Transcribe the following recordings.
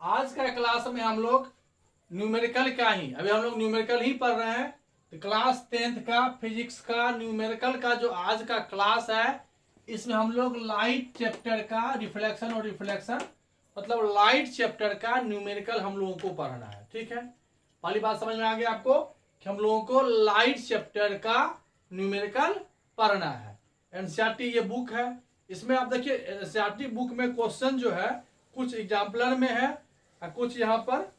आज का क्लास में हम लोग न्यूमेरिकल का ही, अभी हम लोग न्यूमेरिकल ही पढ़ रहे हैं। तो क्लास 10th का फिजिक्स का न्यूमेरिकल का जो आज का क्लास है, इसमें हम लोग लाइट चैप्टर का रिफ्लेक्शन और रिफ्लेक्शन मतलब लाइट चैप्टर का न्यूमेरिकल हम लोगों को पढ़ना है। ठीक है, पहली बात समझ में आ गया आपको कि हम लोगों को लाइट चैप्टर का न्यूमेरिकल पढ़ना है। एनसीईआरटी ये बुक है, इसमें आप देखिए एनसीईआरटी बुक में क्वेश्चन जो है कुछ एग्जाम्पलर में है और कुछ यहाँ पर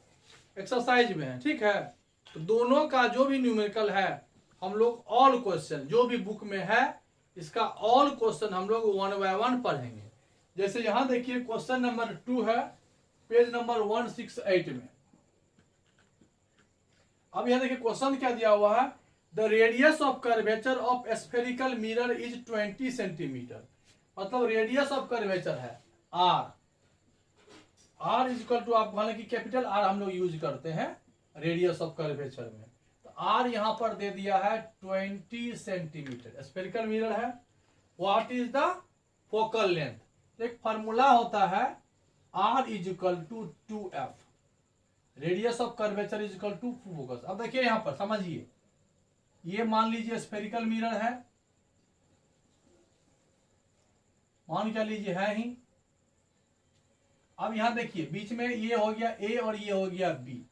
एक्सरसाइज में है। ठीक है, तो दोनों का जो भी न्यूमेरिकल है हम लोग ऑल क्वेश्चन जो भी बुक में है इसका ऑल क्वेश्चन हम लोग 1 बाय 1 पढ़ेंगे। जैसे यहाँ देखिए क्वेश्चन नंबर 2 है पेज नंबर 168 में। अब यहाँ देखिए क्वेश्चन क्या दिया हुआ है, the radius of curvature of spherical mirror is 20 centimetre. मतलब रेडियस ऑफ कर्वेचर है आर इज इक्वल टू, आप हालांकि कैपिटल आर हम लोग यूज करते हैं रेडियस ऑफ कर्वेचर में, तो आर यहां पर दे दिया है 20 सेंटीमीटर। स्फेरिकल मिरर है। What is the focal length, एक फार्मूला होता है R is equal to 2f, radius of curvature is equal to focus. अब देखिए यहां पर समझिए, ये मान लीजिए स्फेरिकल मिरर है, मान क्या लीजिए है ही। अब यहां देखिए बीच में ये हो गया ए और ये हो गया बी,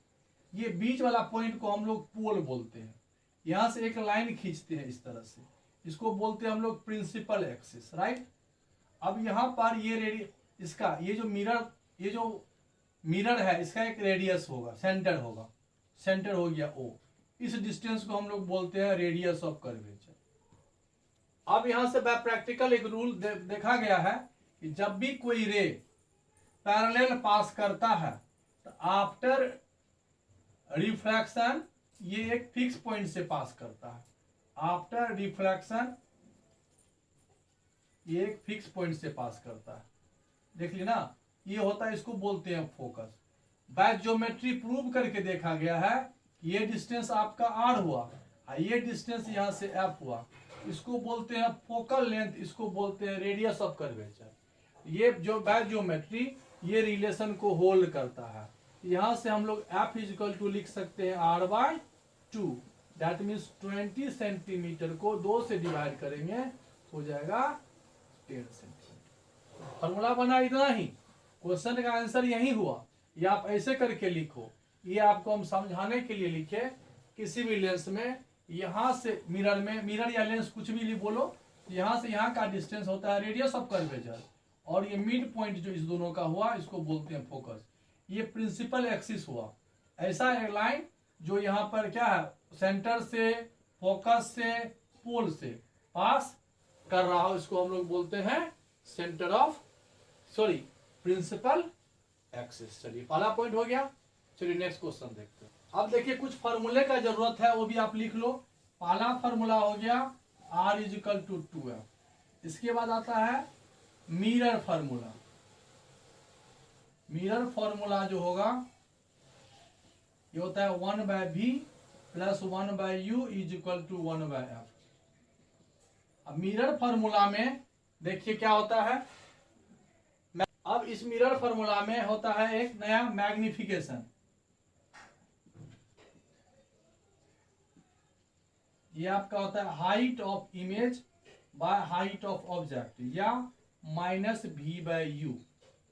ये बीच वाला पॉइंट को हम लोग पोल बोलते हैं। यहां से एक लाइन खींचते हैं इस तरह से, इसको बोलते हैं हम लोग प्रिंसिपल एक्सिस, राइट। अब यहां पर ये इसका ये जो मिरर है इसका एक रेडियस होगा, सेंटर होगा, सेंटर हो गया ओ। इस डिस्टेंस को हम लोग बोलते हैं रेडियस ऑफ कर्वेचर। अब यहां से बाय प्रैक्टिकल एक रूल देखा गया है कि जब भी कोई रे पैरेलल पास करता है तो आफ्टर रिफ्रैक्शन ये एक फिक्स पॉइंट से पास करता है। आफ्टर रिफ्रैक्शन ये एक फिक्स पॉइंट से पास करता है, देख ली ना, ये होता है, इसको बोलते हैं फोकस। बाय ज्योमेट्री प्रूव करके देखा गया है, ये डिस्टेंस आपका आर हुआ, ये डिस्टेंस यहां से एफ हुआ, इसको बोलते हैं फोकल लेंथ, इसको बोलते हैं रेडियस ऑफ कर्वेचर। ये जो बाय ज्योमेट्री ये रिलेशन को होल्ड करता है। यहां से हम लोग एफ इज इक्वल टू लिख सकते हैं R by 2, that means 20 centimetre को 2 से डिवाइड करेंगे हो जाएगा 10 सेंटीमीटर। फॉर्मूला बना इतना ही, क्वेश्चन का आंसर यही हुआ। ये आप ऐसे करके लिखो, ये आपको हम समझाने के लिए लिखे। किसी भी लेंस में यहां से मिरर में, मिरर या लेंस कुछ भी बोलो, यहां से यहां का डिस्टेंस होता है रेडियस ऑफ कर्वेचर, और ये मिड पॉइंट जो इस दोनों का हुआ इसको बोलते हैं फोकस। ये प्रिंसिपल एक्सिस हुआ, ऐसा एक लाइन जो यहाँ पर क्या है सेंटर से, फोकस से, पोल से पास कर रहा हो, इसको हम लोग बोलते हैं सेंटर ऑफ प्रिंसिपल एक्सिस। चलिए पहला पॉइंट हो गया। चलिए नेक्स्ट क्वेश्चन देखते हैं। अब देखिए कुछ फॉर्मूले का जरूरत है, वो भी आप लिख लो। पहला फॉर्मूला हो गया are is equal to 2f। इसके बाद आता है मिरर फार्मूला। मिरर फार्मूला जो होगा ये होता है 1 by v plus 1 by u is equal to 1 by f। अब मिरर फार्मूला में देखिए क्या होता है, अब इस मिरर फार्मूला में होता है एक नया मैग्निफिकेशन। ये आपका होता है height of image by height of object, या minus v by u।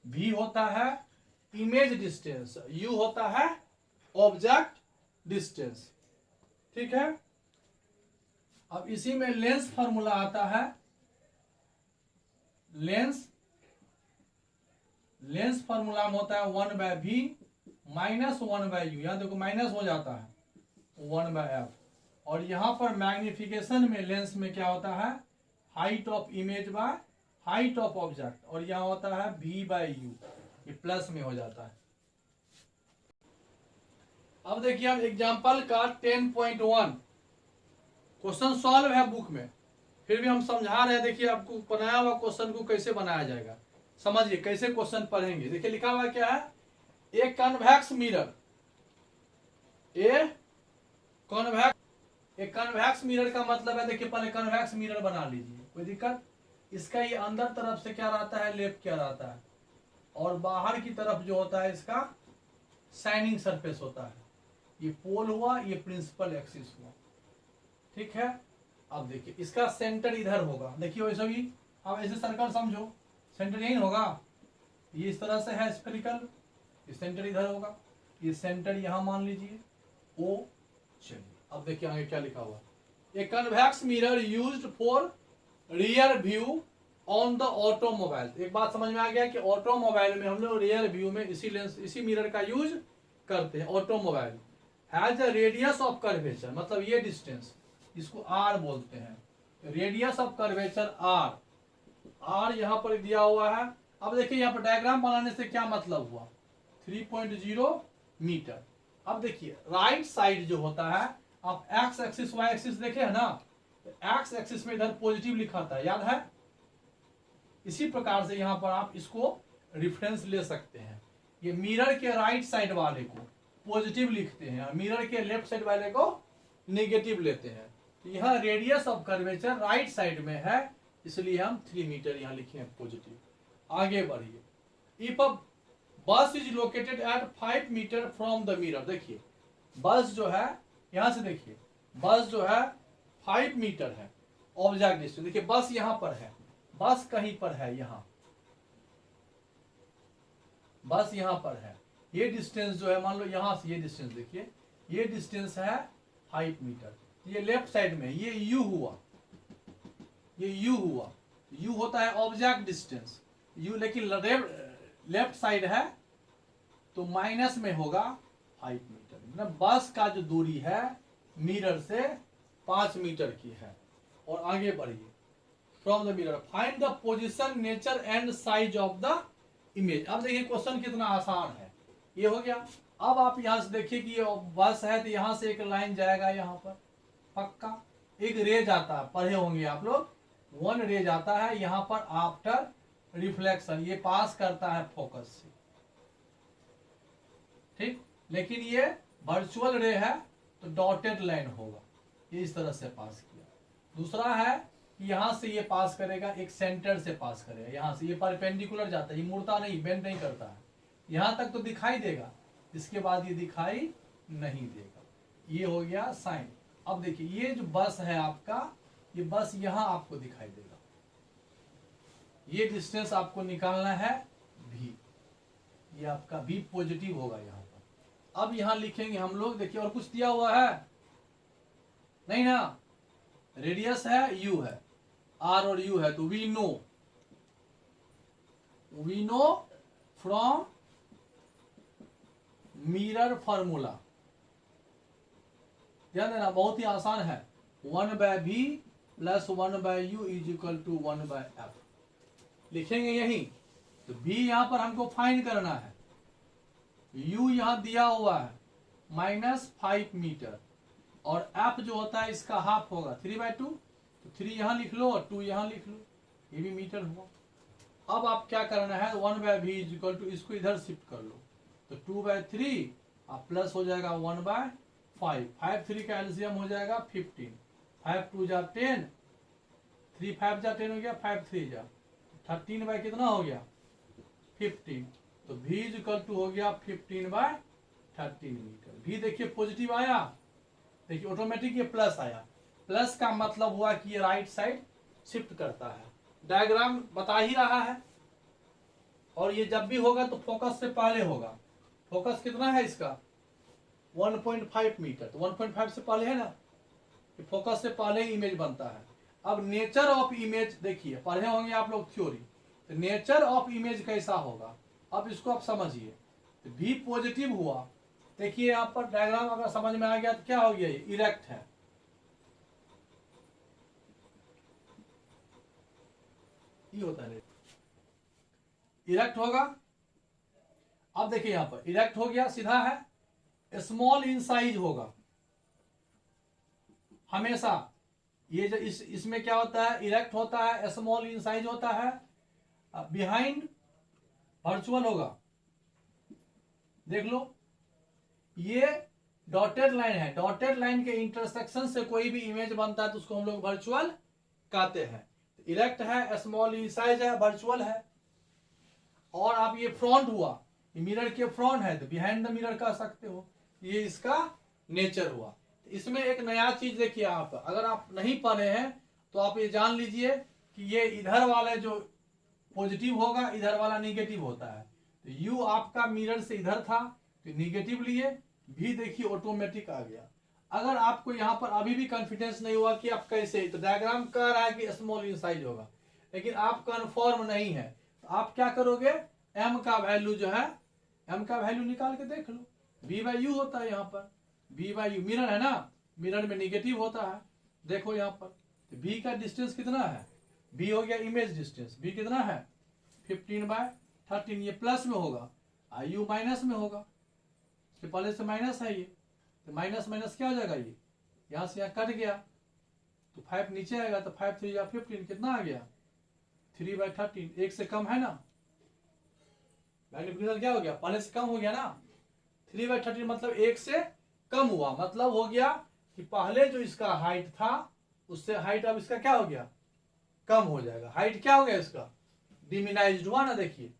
v होता है इमेज डिस्टेंस, u होता है ऑब्जेक्ट डिस्टेंस। ठीक है, अब इसी में लेंस फार्मूला आता है। लेंस फार्मूला में होता है 1 by v minus 1 by u। यहां देखो माइनस हो जाता है 1 बाय f, और यहां पर मैग्निफिकेशन में लेंस में क्या होता है height of image by height of object, और यहां होता है v बाय u, ये प्लस में हो जाता है। अब देखिए हम एग्जांपल का 10.1 क्वेश्चन सॉल्व है बुक में, फिर भी हम समझा रहे हैं। देखिए आपको बनाया हुआ क्वेश्चन को कैसे बनाया जाएगा, समझिए कैसे क्वेश्चन पढ़ेंगे। देखिए लिखा हुआ क्या है, ए कन्वेक्स मिरर, एक कन्वेक्स मिरर का मतलब है, देखिए पहले कन्वेक्स मिरर बना लीजिए, कोई दिक्कत। इसका ये अंदर तरफ से क्या रहता है, लेफ्ट क्या रहता है, और बाहर की तरफ जो होता है इसका शाइनिंग सरफेस होता है। ये पोल हुआ, ये प्रिंसिपल एक्सिस हुआ, ठीक है। अब देखिए इसका सेंटर इधर होगा, देखिए वैसे भी अब ऐसे सर्कल समझो, सेंटर यही होगा, ये इस तरह से है स्फेरिकल, ये सेंटर इधर होगा, ये सेंटर यहां मान लीजिए ओ। चलिए अब देखिए आगे क्या लिखा हुआ, a convex mirror used for rear view on the automobile. एक बात समझ में आ गया कि ऑटोमोबाइल में हम लोग रियर व्यू में इसी लेंस इसी मिरर का यूज करते हैं। Automobile has a radius of curvature, मतलब ये डिस्टेंस इसको आर बोलते हैं, radius of curvature R, R यहां पर दिया हुआ है। अब देखिए यहाँ पर डायग्राम बनाने से क्या मतलब हुआ, 3.0 मीटर। अब देखिए राइट साइड जो होता है, आप एक्स एक्सिस वाई एक्सिस देखे है ना, तो एक्स एक्सिस में इधर पॉजिटिव लिखा था, याद है। इसी प्रकार से यहां पर आप इसको रेफरेंस ले सकते हैं। ये मिरर के राइट साइड वाले को पॉजिटिव लिखते हैं, मिरर के लेफ्ट साइड वाले को नेगेटिव लेते हैं। तो यहाँ radius of curvature right side में है, इसलिए हम 3 मीटर यहाँ लिखे हैं पॉजिटिव। आगे बढ़िए, if a bus is located at 5 metre from the mirror, देखिए बस जो है यहां से, देखिए बस जो है 5 मीटर है ऑब्जेक्ट डिस्टेंस। देखिए बस यहां पर है, बस कहीं पर है, यहां बस यहां पर है। ये डिस्टेंस जो है, मान लो यहां से ये डिस्टेंस देखिए, ये डिस्टेंस है 5 मीटर। ये लेफ्ट साइड में ये यू हुआ, ये यू हुआ, यू होता है ऑब्जेक्ट डिस्टेंस यू, लेकिन लेफ्ट साइड है तो माइनस में होगा 5 मीटर। मतलब बस का जो दूरी है मिरर से 5 मीटर की है। और आगे बढ़िए, from the mirror find the position nature and size of the image. अब देखिए क्वेश्चन कितना आसान है, ये हो गया। अब आप यहां से देखिए कि ये बस है तो यहां से एक लाइन जाएगा, यहां पर पक्का एक रे जाता है, पढ़े होंगे आप लोग, 1 रे जाता है यहां पर आफ्टर रिफ्लेक्शन, ये पास करता है फोकस से, ठीक। लेकिन ये वर्चुअल रे है तो डॉटेड लाइन होगा, ये इस तरह से पास किया। दूसरा है कि यहां से ये पास करेगा, एक सेंटर से पास करेगा, यहां से ये परपेंडिकुलर जाता है, ये मुड़ता नहीं, बेंड नहीं करता है, यहां तक तो दिखाई देगा, इसके बाद ये दिखाई नहीं देगा। ये हो गया साइन। अब देखिए ये जो बस है आपका, ये बस यहां आपको दिखाई देगा, ये डिस्टेंस आपको निकालना है भी, ये आपका भी पॉजिटिव होगा यहां पर। अब यहां लिखेंगे हम लोग, देखिए और कुछ दिया हुआ है नहीं ना, रेडियस है यू है, आर और यू है, तो we know from mirror formula, ध्यान देना बहुत ही आसान है, 1/v + 1/u = 1/f लिखेंगे यही। तो b यहां पर हमको फाइंड करना है, u यहां दिया हुआ है -5 मीटर, और f जो होता है इसका हाफ होगा 3/2, तो 3 यहां लिख लो और 2 यहां लिख लो, ये भी मीटर हुआ। अब आप क्या करना है, 1/v = इसको इधर शिफ्ट कर लो, तो 2/3 और प्लस हो जाएगा 1/5, 5 3 का एलसीएम हो जाएगा 15, 5 2 जा 10, 3 5 जा 10 हो गया, 5 3 जा 13 बाय कितना हो गया 15, तो v = हो गया 15/13 मीटर। भी देखिए पॉजिटिव आया, देखिए ऑटोमेटिक ये प्लस आया, प्लस का मतलब हुआ कि ये राइट साइड शिफ्ट करता है, डायग्राम बता ही रहा है। और ये जब भी होगा तो फोकस से पहले होगा, फोकस कितना है इसका 1.5 मीटर, तो 1.5 से पहले है ना, फोकस से पहले ही इमेज बनता है। अब नेचर ऑफ इमेज देखिए, पढ़े होंगे आप लोग थ्योरी, तो नेचर ऑफ इमेज कैसा होगा, अब इसको आप समझिए। तो भी पॉजिटिव हुआ, देखिए यहाँ पर डायग्राम अगर समझ में आ गया तो क्या हो गया, ये इरेक्ट है, ये होता है इरेक्ट होगा। अब देखिए यहां पर इरेक्ट हो गया, सीधा है, स्मॉल इन साइज होगा हमेशा, ये जो इसमें क्या होता है, इरेक्ट होता है, स्मॉल इन साइज होता है, बिहाइंड वर्चुअल होगा। देख लो ये डॉटेड लाइन है, डॉटेड लाइन के इंटरसेक्शन से कोई भी इमेज बनता है तो उसको हम लोग वर्चुअल कहते हैं। इरेक्ट है, स्मॉल इन साइज है, वर्चुअल है। और अब ये फ्रंट हुआ, ये मिरर के फ्रंट है तो बिहाइंड द मिरर कह सकते हो। ये इसका नेचर हुआ। इसमें एक नया चीज देखिए, आप अगर आप नहीं पढ़े हैं तो आप ये जान लीजिए कि ये इधर वाले जो पॉजिटिव होगा, इधर वाला निगेटिव होता है। तो यू आपका मिरर से इधर था तो निगेटिव लिए, भी देखिए ऑटोमेटिक आ गया। अगर आपको यहाँ पर अभी भी कॉन्फिडेंस नहीं हुआ कि आप कैसे, तो डायग्राम कह रहा है कि स्मॉल इन साइज होगा, लेकिन आप कन्फर्म नहीं है तो आप क्या करोगे, एम का वैल्यू जो है, एम का वैल्यू निकाल के देख लो। बी बाई यू होता है यहाँ पर, बी बाई यू मिरर है ना, मिरर में निगेटिव होता है। देखो यहाँ पर तो बी का डिस्टेंस कितना है, बी हो गया इमेज डिस्टेंस, बी कितना है 15/13, ये प्लस में होगा और यू माइनस में होगा, इसके पहले से माइनस है ये, तो माइनस माइनस क्या हो जाएगा, ये यहाँ से यहाँ कट गया तो 5 नीचे आएगा, तो 5 3 या 15 कितना आ गया 3/13, एक से कम है ना, मैग्निफिकेशन क्या हो गया, पहले से कम हो गया ना, 3/13 मतलब एक से कम हुआ, मतलब हो गया कि पहले जो इसका हाइट था उससे हाइट अब इसका क्या हो गया, कम हो जाएगा। हाइट क्या हो गया इसका, डिमिनाइज्ड हुआ ना। देखिए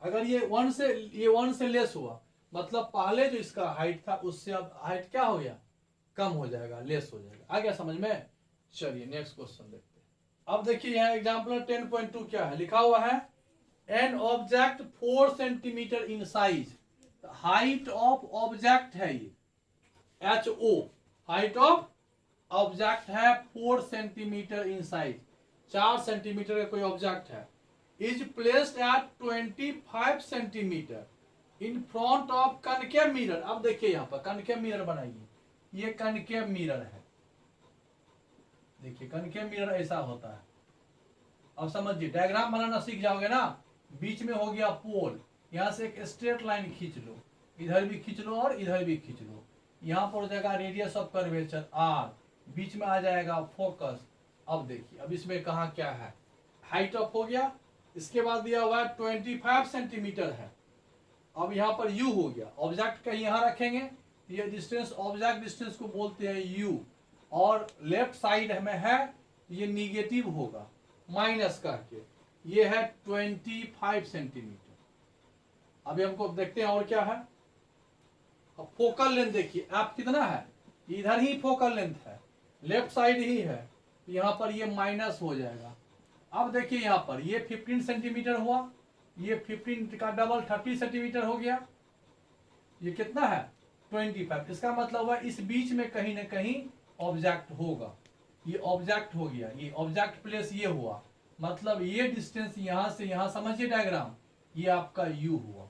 अगर ये 1 से लेस हुआ, मतलब पहले जो इसका हाइट था उससे अब हाइट क्या हो गया, कम हो जाएगा, लेस हो जाएगा। आ गया समझ में। चलिए नेक्स्ट क्वेश्चन देखते हैं। अब देखिए यहाँ एग्जाम्पल 10.2 क्या है, लिखा हुआ है an object 4 centimetre in size, height of object है ये HO, हाइट ऑफ ऑब्जेक्ट है 4 सेंटीमीटर इन साइज, 4 सेंटीमीटर का कोई ऑब्जेक्ट है, is placed at 25 centimetre in front of concave mirror. अब देखिए यहाँ पर कनकेव मिरर बनाइए, ये कनकेव मिरर है, देखिए कनकेव मिरर ऐसा होता है। अब समझिए डायग्राम बनाना सीख जाओगे ना, बीच में हो गया पोल, यहाँ से एक स्ट्रेट लाइन खींच लो, इधर भी खींच लो और इधर भी खींच लो, यहाँ पर हो जाएगा रेडियस ऑफ कर्वेचर R, बीच में आ जाएगा फोकस। अब देखिए अब इसमें कहाँ क्या है, हाइट ऑफ हो गया, इसके बाद दिया हुआ है 25 सेंटीमीटर है। अब यहाँ पर U हो गया, ऑब्जेक्ट का यहाँ रखेंगे, ये डिस्टेंस ऑब्जेक्ट डिस्टेंस को बोलते हैं U, और लेफ्ट साइड में है ये निगेटिव होगा माइनस करके, ये है 25 सेंटीमीटर। अभी हमको देखते हैं और क्या है। अब फोकल लेंथ देखिए आप कितना है, इधर ही फोकल लेंथ है, लेफ्ट साइड ही है, यहाँ पर ये माइनस हो जाएगा। अब देखिए यहाँ पर ये 15 सेंटीमीटर हुआ, ये 15 का डबल 30 सेंटीमीटर हो गया, ये कितना है 25। इसका मतलब हुआ इस बीच में कहीं ना कहीं ऑब्जेक्ट होगा, ये ऑब्जेक्ट हो गया, ये ऑब्जेक्ट प्लेस ये हुआ, मतलब ये डिस्टेंस यहाँ से यहाँ समझिए डायग्राम, ये आपका U हुआ,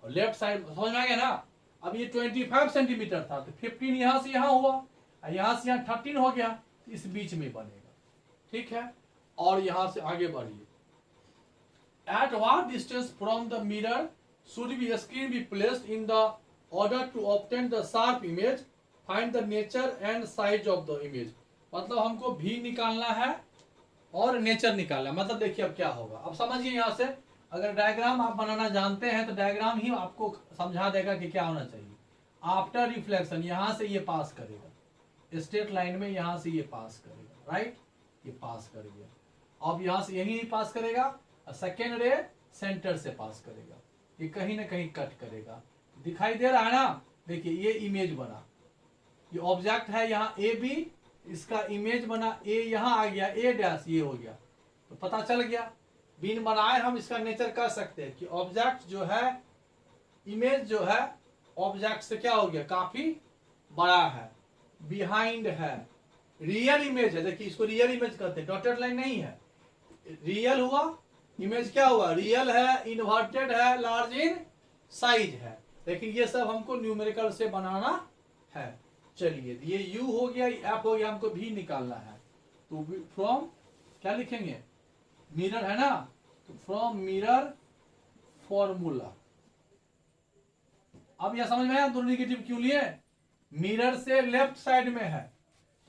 और लेफ्ट साइड समझ में आ गया ना। अब ये 25 सेंटीमीटर था तो 15 यहाँ से यहाँ हुआ, यहाँ से यहाँ 13 हो गया, तो इस बीच में बनेगा, ठीक है। और यहाँ से आगे बढ़िए, at what distance from the mirror should be screen be placed in the order to obtain the sharp image, find the nature and size of the image. मतलब हमको भी निकालना है और नेचर निकालना है। मतलब देखिए अब क्या होगा, अब समझिए यहाँ से, अगर डायग्राम आप बनाना जानते हैं तो डायग्राम ही आपको समझा देगा कि क्या होना चाहिए। आफ्टर रिफ्लेक्शन यहाँ से ये पास करेगा, स्ट्रेट लाइन में यहाँ से ये पास करेगा, राइट, ये पास कर गया। अब यहाँ से यही पास करेगा, सेकेंड रे सेंटर से पास करेगा, ये कहीं ना कहीं कट करेगा, दिखाई दे रहा है ना। देखिए ये इमेज बना, ये ऑब्जेक्ट है यहाँ AB, इसका इमेज बना A, यहाँ आ गया A डैश, ये हो गया, तो पता चल गया। बिन बनाए हम इसका नेचर कह सकते हैं कि ऑब्जेक्ट जो है, इमेज जो है ऑब्जेक्ट से क्या हो गया, काफी बड़ा है, बिहाइंड है, रियल इमेज है। देखिए इसको रियल इमेज कहते हैं, डॉटेड लाइन नहीं है, रियल हुआ, इमेज क्या हुआ, रियल है, इन्वर्टेड है, लार्ज इन साइज है। लेकिन ये सब हमको न्यूमेरिकल से बनाना है। चलिए ये U हो गया, F हो गया, हमको भी निकालना है, तो फ्रॉम क्या लिखेंगे, मिरर है ना, तो फ्रॉम मिरर फॉर्मूला। अब यह समझ में आया दोनों निगेटिव क्यों लिए, मिरर से लेफ्ट साइड में है,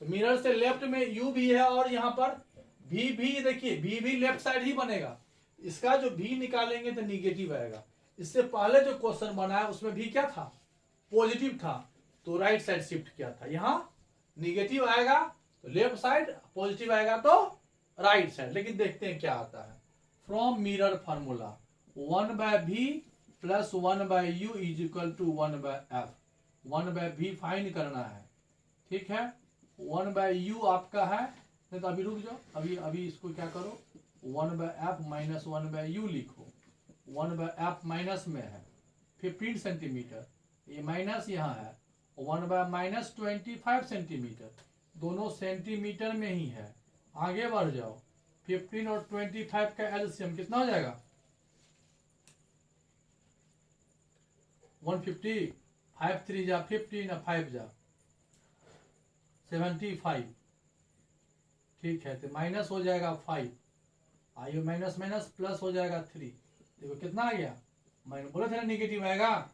तो मिरर से लेफ्ट में U भी है, और यहाँ पर भी देखिए V भी लेफ्ट साइड ही बनेगा, इसका जो V निकालेंगे तो निगेटिव आएगा। इससे पहले जो क्वेश्चन बना है उसमें भी क्या था, पॉजिटिव था, तो राइट साइड शिफ्ट किया था, यहाँ निगेटिव आएगा तो लेफ्ट साइड, पॉजिटिव आएगा तो राइट साइड। लेकिन देखते हैं क्या आता है, from mirror formula 1/v plus 1/u is equal to 1/f। 1/v find करना है, ठीक है। 1/u आपका है, नहीं तो अभी रुक जाओ, अभी इसको क्या करो, 1/f माइनस 1/u लिखो। 1/f माइनस में है 15 सेंटीमीटर, ये माइनस यहाँ है, 1/- 25 सेंटीमीटर, दोनों सेंटीमीटर में ही है। आगे बढ़ जाओ, 15 और 25 का एलसीएम कितना हो जाएगा, 150, 5 3 जा 15 और 5 जा 75, ठीक है। तो माइनस हो जाएगा 5, आइए माइनस माइनस प्लस हो जाएगा 3, देखो कितना आ गया, मैंने बोला था ना निगेटिव आएगा।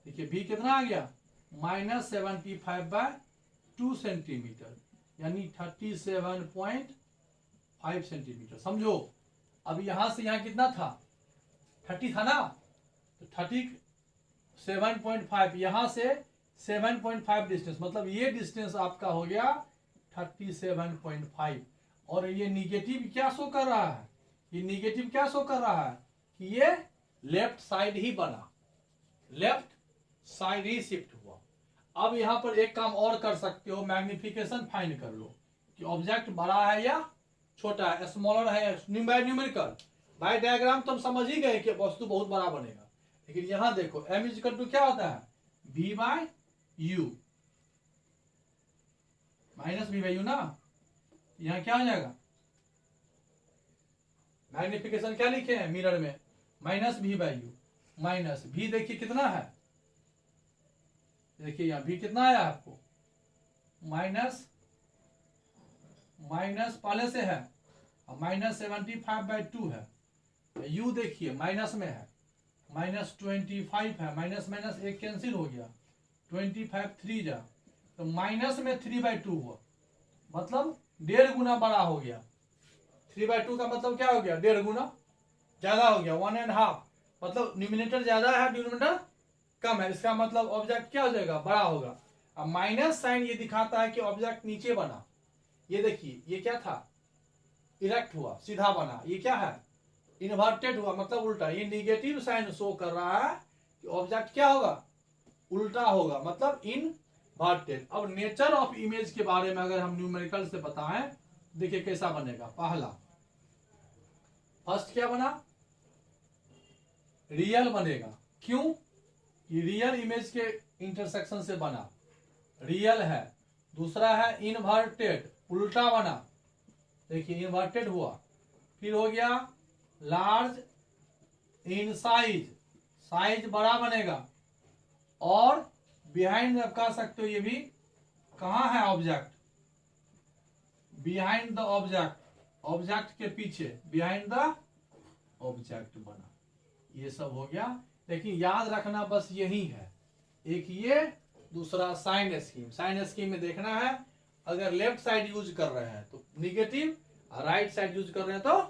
देखिए भी कितना आ गया, -75/2 सेंटीमीटर, यानी 37.5 सेंटीमीटर। समझो, अब यहां से यहां कितना था, 30 था ना, तो 37.5, यहां से 7.5 डिस्टेंस, मतलब ये डिस्टेंस आपका हो गया 37.5। और ये निगेटिव क्या शो कर रहा है, ये निगेटिव क्या शो कर रहा है कि ये लेफ्ट साइड ही बना, लेफ्ट साइड ही शिफ्ट हुआ। अब यहां पर एक काम और कर सकते हो, मैग्निफिकेशन फाइंड कर लो कि ऑब्जेक्ट बड़ा है या छोटा है, स्मॉलर है या न्यूमेरिकल। भाई डायग्राम तो हम समझ ही गए कि वस्तु बहुत बड़ा बनेगा, लेकिन यहां देखो m इक्वल टू क्या होता है, v/u माइनस v/u ना, यहां क्या हो जाएगा, मैग्निफिकेशन क्या लिखे हैं मिरर में, -v/u, माइनस v, देखिए कितना है, देखिए यहाँ v कितना आया आपको, माइनस पहले से है, -75/2 है। u देखिए माइनस में है, -25 है, माइनस माइनस एक कैंसिल हो गया, 25 3 जा, तो माइनस में 3/2 हुआ, मतलब 1.5 गुना बड़ा हो गया। 3/2 का मतलब क्या हो गया, 1.5 गुना ज्यादा हो गया, 1.5, मतलब न्यूमिनेटर ज्यादा है, डिनोमिनेटर कम है, इसका मतलब ऑब्जेक्ट क्या हो जाएगा, बड़ा होगा। अब माइनस साइन ये दिखाता है कि ऑब्जेक्ट नीचे बना, ये देखिए ये क्या था, इरेक्ट हुआ, सीधा बना, ये क्या है, इन्वर्टेड हुआ, मतलब उल्टा। ये निगेटिव साइन शो कर रहा है कि ऑब्जेक्ट क्या होगा, उल्टा होगा, मतलब इनवर्टेड। अब नेचर ऑफ इमेज के बारे में अगर हम न्यूमेरिकल से बताएं, देखिए कैसा बनेगा। पहला, फर्स्ट क्या बना, रियल बनेगा, क्यों, ये रियल इमेज के इंटरसेक्शन से बना, रियल है। दूसरा है इनवर्टेड, उल्टा बना, देखिए इनवर्टेड हुआ। फिर हो गया लार्ज इन साइज, साइज बड़ा बनेगा। और बिहाइंड आप कह सकते हो, ये भी कहां है object, behind the object, object के पीछे, बिहाइंड द ऑब्जेक्ट बना। ये सब हो गया, लेकिन याद रखना बस यही है, एक ये, दूसरा साइन स्कीम। साइन स्कीम में देखना है, अगर लेफ्ट साइड यूज कर रहे हैं तो निगेटिव, राइट साइड यूज कर रहे हैं तो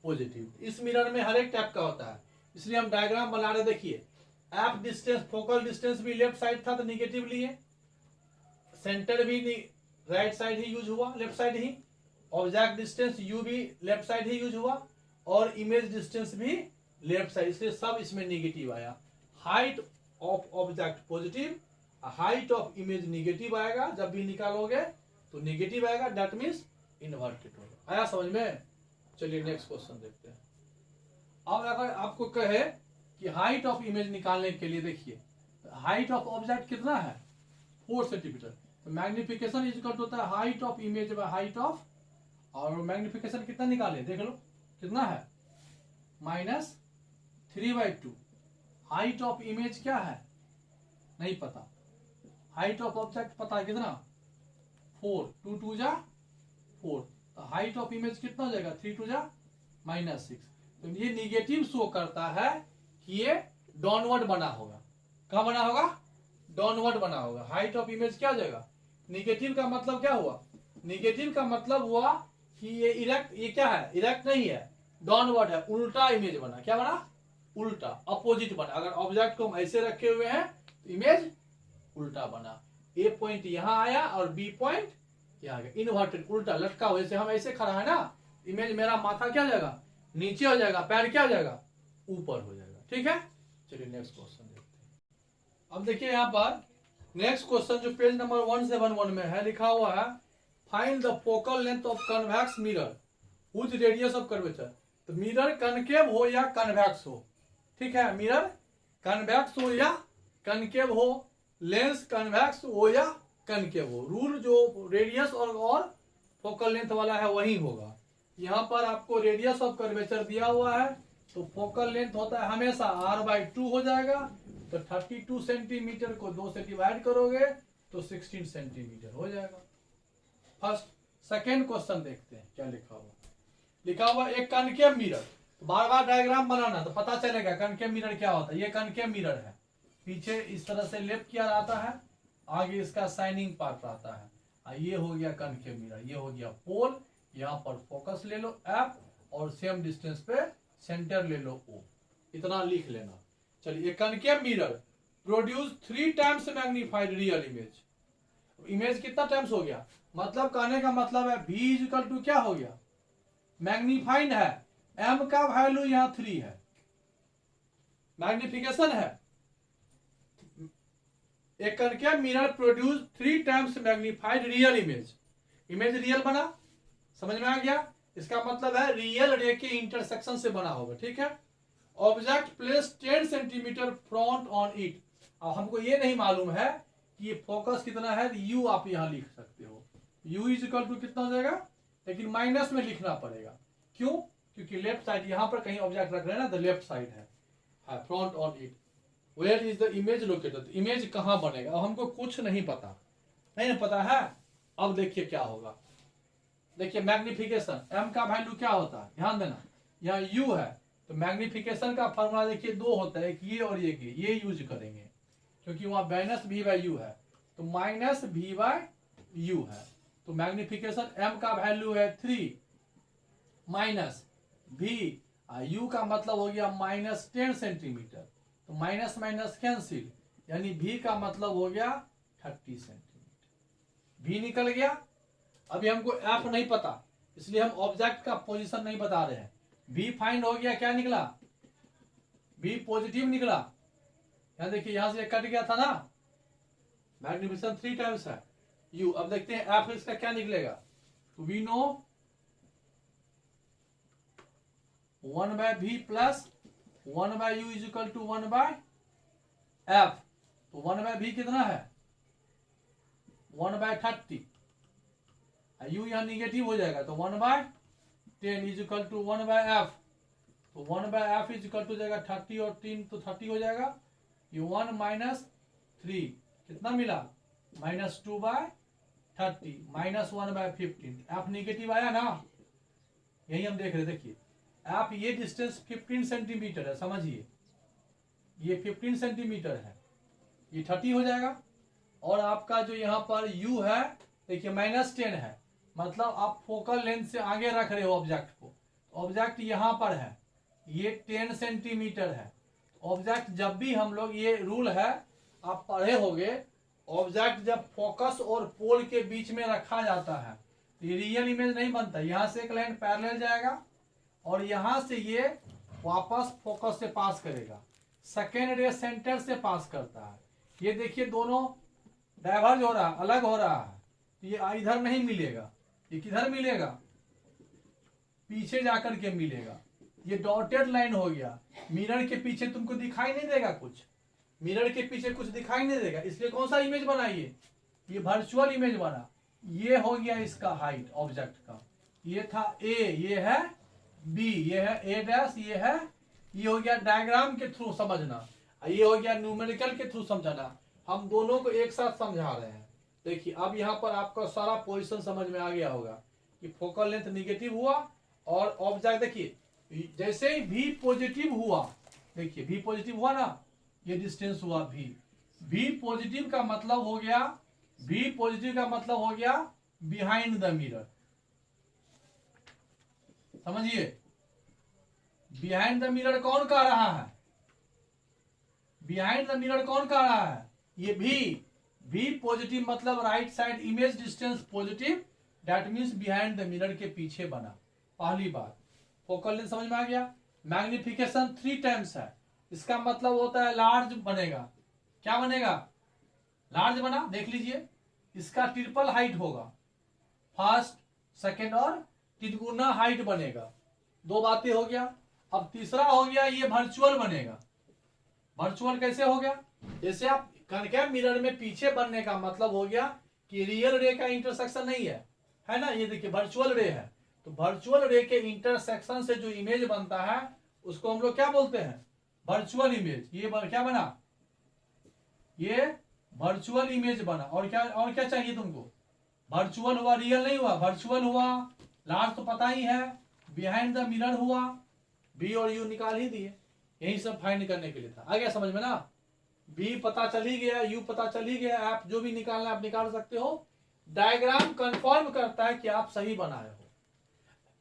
पॉजिटिव। इस मिरर में हर एक टाइप का होता है, इसलिए हम डायग्राम बना रहे। देखिए एफ डिस्टेंस, फोकल डिस्टेंस भी लेफ्ट साइड था तो निगेटिव लिए, सेंटर भी राइट साइड ही यूज हुआ, left side he. Object distance you भी लेफ्ट साइड ही यूज हुआ, और इमेज डिस्टेंस भी लेफ्ट साइड, इसलिए सब इसमें निगेटिव आया। Height of object positive, height of image negative आएगा, जब भी निकालोगे तो निगेटिव आएगा, दैट मींस इन्वर्टेड होगा। आया समझ में। चलिए नेक्स्ट क्वेश्चन देखते हैं। अब अगर आपको कहे कि हाइट ऑफ इमेज निकालने के लिए, देखिए हाइट ऑफ ऑब्जेक्ट कितना है, 4 सेंटीमीटर, तो मैग्निफिकेशन इज इक्वल टू होता है height of image by height of, और मैग्निफिकेशन कितना निकाले देख लो कितना है, -3/2। हाइट ऑफ इमेज क्या है नहीं पता, हाइट ऑफ ऑब्जेक्ट पता है कितना, 4, 2 2 जा 4, तो हाइट ऑफ इमेज कितना हो जाएगा, 3 2 जा -6। तो ये निगेटिव शो करता है कि ये डाउनवर्ड बना होगा। कहां बना होगा, डाउनवर्ड बना होगा। हाइट ऑफ इमेज क्या हो जाएगा, निगेटिव का मतलब क्या हुआ, निगेटिव का मतलब हुआ कि ये इरेक्ट, ये क्या है, इरेक्ट नहीं है, डाउनवर्ड है, उल्टा इमेज बना। क्या बना, उल्टा, अपोजिट बना। अगर ऑब्जेक्ट को हम ऐसे रखे हुए हैं तो इमेज उल्टा बना। ए पॉइंट यहां आया और बी पॉइंट यहाँ आ गया, इन्वर्टेड, उल्टा लटका हुआ। जैसे हम ऐसे खड़ा है ना, इमेज मेरा माथा क्या हो जाएगा, नीचे हो जाएगा, पैर क्या हो जाएगा, ऊपर हो जाएगा। ठीक है, चलिए नेक्स्ट क्वेश्चन देखते हैं। अब देखिए यहाँ पर नेक्स्ट क्वेश्चन जो पेज नंबर 171 में है, लिखा हुआ है find the focal length of convex mirror whose radius of curvature. तो मिरर कनकेव हो या कन्वेक्स हो, ठीक है, मिरर कन्वेक्स हो या कनकेव हो, लेंस कन्वेक्स हो या कनकेव हो, रूल जो रेडियस और फोकल लेंथ वाला है वही होगा। यहाँ पर आपको रेडियस ऑफ कर्वेचर दिया हुआ है, तो फोकल लेंथ होता है हमेशा r/2 हो जाएगा। तो 32 सेंटीमीटर को 2 से डिवाइड करोगे तो 16 सेंटीमीटर हो जाएगा। फर्स्ट सेकेंड क्वेश्चन देखते हैं क्या लिखा हुआ। लिखा हुआ एक कनकेव मिरर, तो बार बार डायग्राम बनाना तो पता चलेगा कनकेव मिरर क्या होता है। ये कनकेव मिरर है, पीछे इस तरह से लेफ्ट किया आता है, आगे इसका शाइनिंग पार्ट आता है। ये हो गया कनकेव मिरर, ये हो गया पोल, यहाँ पर फोकस ले लो F और सेम डिस्टेंस पे सेंटर ले लो O, इतना लिख लेना। चलिए concave mirror produce 3 times magnified real image. Image कितना टाइम्स हो गया, मतलब कहने का मतलब है V इक्वल टू क्या हो गया, मैग्नीफाइड है, M का वैल्यू यहाँ 3 है, मैग्निफिकेशन है। एक concave mirror produce 3 times magnified real image. Image real बना, समझ में आ गया, इसका मतलब है रियल रे के इंटरसेक्शन से बना होगा, ठीक है। Object place 10 centimetre front on it. अब हमको ये नहीं मालूम है कि ये फोकस कितना है, U आप यहाँ लिख सकते हो, U इज इक्वल टू कितना हो जाएगा, लेकिन माइनस में लिखना पड़ेगा, क्यों, क्योंकि लेफ्ट साइड यहाँ पर कहीं ऑब्जेक्ट रख रहे हैं ना, तो लेफ्ट साइड है front on it. Where is the image located, image कहाँ बनेगा, अब हमको कुछ नहीं पता, नहीं पता है। अब देखिए क्या होगा, देखिए मैग्निफिकेशन, M का वैल्यू क्या होता है, ध्यान देना, यहाँ U है, तो मैग्निफिकेशन का फॉर्मूला देखिए 2 होता है, एक ये और ये यूज करेंगे, क्योंकि वहां माइनस V/U है, तो माइनस V/U है। तो मैग्निफिकेशन M का वैल्यू है 3 माइनस V, U का मतलब हो गया -10 सेंटीमीटर, तो माइनस माइनस कैंसिल, यानी V का मतलब हो गया 30 सेंटीमीटर। V निकल गया। अभी हमको F नहीं पता, इसलिए हम ऑब्जेक्ट का पोजीशन नहीं बता रहे हैं। V फाइंड हो गया, क्या निकला, V पॉजिटिव निकला, यहां देखिए यहां से कट गया था ना, मैग्निफिकेशन 3 टाइम्स है U। अब देखते हैं F इसका क्या निकलेगा, तो we know 1/V plus 1/U is equal to 1/F। तो 1/V कितना है 1/30, U यहाँ निगेटिव हो जाएगा, तो 1/10 इज इक्वल टू 1/F। तो 1/F इज इक्वल टू जाएगा 30 और 3 तो 30 हो जाएगा, ये 1 माइनस 3 कितना मिला -2/30 -1/15। F निगेटिव आया ना, यही हम देख रहे, देखिए आप ये डिस्टेंस 15 सेंटीमीटर है, समझिए ये 15 सेंटीमीटर है, ये 30 हो जाएगा। और आपका जो यहाँ पर U है देखिए -10 है, मतलब आप फोकल लेंथ से आगे रख रहे हो ऑब्जेक्ट को, ऑब्जेक्ट यहाँ पर है, ये 10 सेंटीमीटर है। ऑब्जेक्ट जब भी हम लोग, ये रूल है आप पढ़े होंगे, ऑब्जेक्ट जब फोकस और पोल के बीच में रखा जाता है तो ये रियल इमेज नहीं बनता। यहाँ से एक लाइन पैरेलल जाएगा और यहाँ से ये वापस फोकस से पास करेगा, सेकेंड रे सेंटर से पास करता है। ये देखिए दोनों डाइवर्ज हो रहा है, अलग हो रहा है, तो ये इधर नहीं मिलेगा, ये किधर मिलेगा, पीछे जाकर के मिलेगा। ये डॉटेड लाइन हो गया, मिरर के पीछे तुमको दिखाई नहीं देगा कुछ, मिरर के पीछे कुछ दिखाई नहीं देगा, इसलिए कौन सा इमेज बना, ये वर्चुअल इमेज बना। ये हो गया इसका हाइट ऑब्जेक्ट का, ये था A, ये है B, ये है A', ये हो गया डायग्राम के थ्रू समझना, ये हो गया न्यूमेरिकल के थ्रू समझना। हम दोनों को एक साथ समझा रहे हैं। देखिए अब यहाँ पर आपका सारा पोजीशन समझ में आ गया होगा कि फोकल लेंथ निगेटिव हुआ और ऑब्जेक्ट, देखिए जैसे ही V पॉजिटिव हुआ, देखिए V पॉजिटिव हुआ ना, ये डिस्टेंस हुआ V। V पॉजिटिव का मतलब हो गया, V पॉजिटिव का मतलब हो गया बिहाइंड द मिरर, समझिए बिहाइंड द मिरर कौन कह रहा है, बिहाइंड द मिरर कौन कह रहा है, ये V पॉजिटिव मतलब right side image distance positive, that means behind the mirror के पीछे बना। पहली बात फोकल लेंथ समझ में आ गया। मैग्निफिकेशन 3 टाइम्स है, इसका मतलब होता है लार्ज बनेगा। क्या बनेगा? लार्ज बना, देख लीजिए, इसका ट्रिपल हाइट होगा, फर्स्ट सेकेंड और तिगुना हाइट बनेगा। दो बातें हो गया। अब तीसरा हो गया ये वर्चुअल बनेगा। वर्चुअल कैसे हो गया? जैसे आप कनकेव मिरर में पीछे बनने का मतलब हो गया कि रियल रे का इंटरसेक्शन नहीं है ना। ये देखिए वर्चुअल रे है, तो वर्चुअल रे के इंटरसेक्शन से जो इमेज बनता है उसको हम लोग क्या बोलते हैं? Virtual image. ये क्या बना? ये वर्चुअल इमेज बना। और क्या चाहिए तुमको? वर्चुअल हुआ, रियल नहीं हुआ। वर्चुअल हुआ, लार्ज तो पता ही है, बिहाइंड द मिरर हुआ, बी और यू निकाल ही दिए। यही सब फाइंड करने के लिए था। आ गया समझ में ना? बी पता चल ही गया, यू पता चल ही गया, आप जो भी निकालना आप निकाल सकते हो। डायग्राम कंफर्म करता है कि आप सही बनाए हो।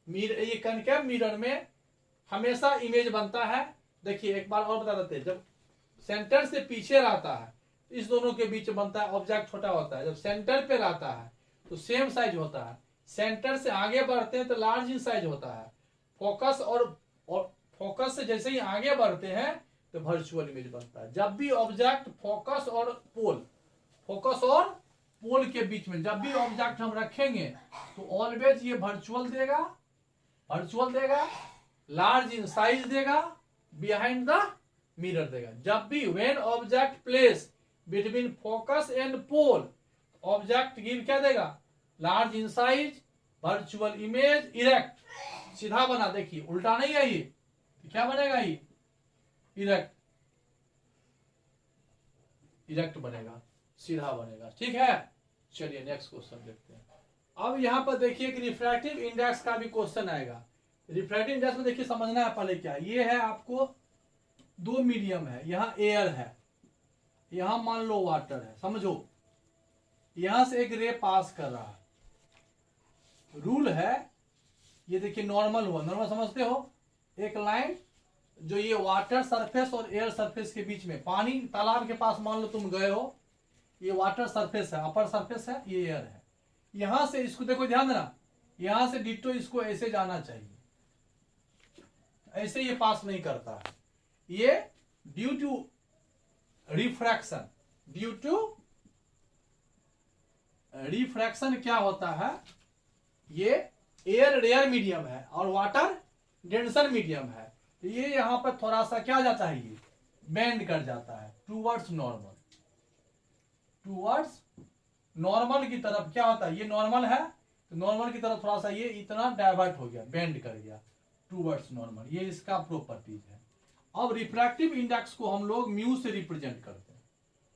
ये कनकेव मिरर में हमेशा इमेज बनता है। देखिए एक बार और बता देते हैं, जब सेंटर से पीछे रहता है इस दोनों के बीच बनता है, ऑब्जेक्ट छोटा होता है। जब सेंटर पे रहता है तो सेम साइज होता है, सेंटर से आगे बढ़ते हैं तो लार्ज इन साइज होता है। फोकस और फोकस से जैसे ही आगे बढ़ते हैं तो वर्चुअल इमेज बनता है। जब भी ऑब्जेक्ट फोकस और पोल के बीच में जब भी ऑब्जेक्ट हम रखेंगे तो ऑलवेज ये वर्चुअल देगा, लार्ज इन साइज देगा, बिहाइंड द मिरर देगा। जब भी when object place between focus and pole, object give क्या देगा? Large in size, virtual image, erect. सीधा बना, देखिए उल्टा नहीं है ये, क्या बनेगा? ये इरेक्ट बनेगा, सीधा बनेगा। ठीक है, चलिए नेक्स्ट क्वेश्चन देखते हैं। अब यहां पर देखिए कि रिफ्रैक्टिव इंडेक्स का भी क्वेश्चन आएगा। रिफ्रैक्टिव इंडेक्स में देखिए समझना है पहले क्या ये है। आपको दो मीडियम है, यहाँ एयर है, यहां मान लो वाटर है। समझो, यहां से एक रे पास कर रहा है। रूल है, ये देखिए नॉर्मल हुआ, नॉर्मल समझते हो? एक लाइन जो ये वाटर सरफेस और एयर सरफेस के बीच में, पानी तालाब के पास मान लो तुम गए हो, ये वाटर सरफेस है, अपर सरफेस है, ये एयर है। यहां से इसको देखो, ध्यान देना, यहां से डिट्टो इसको ऐसे जाना चाहिए, ऐसे ये पास नहीं करता है। ये ड्यू टू रिफ्रैक्शन, क्या होता है? ये एयर रेयर मीडियम है और वाटर डेंसर मीडियम है, तो ये यहां पर थोड़ा सा क्या जाता है? ये बेंड कर जाता है टूवर्ड्स नॉर्मल की तरफ। क्या होता है? ये नॉर्मल है तो नॉर्मल की तरफ थोड़ा सा ये इतना डाइवर्ट हो गया, बेंड कर गया टूवर्ड्स नॉर्मल। ये इसका प्रॉपर्टीज है। अब रिफ्रैक्टिव इंडेक्स को हम लोग म्यू से रिप्रेजेंट करते हैं।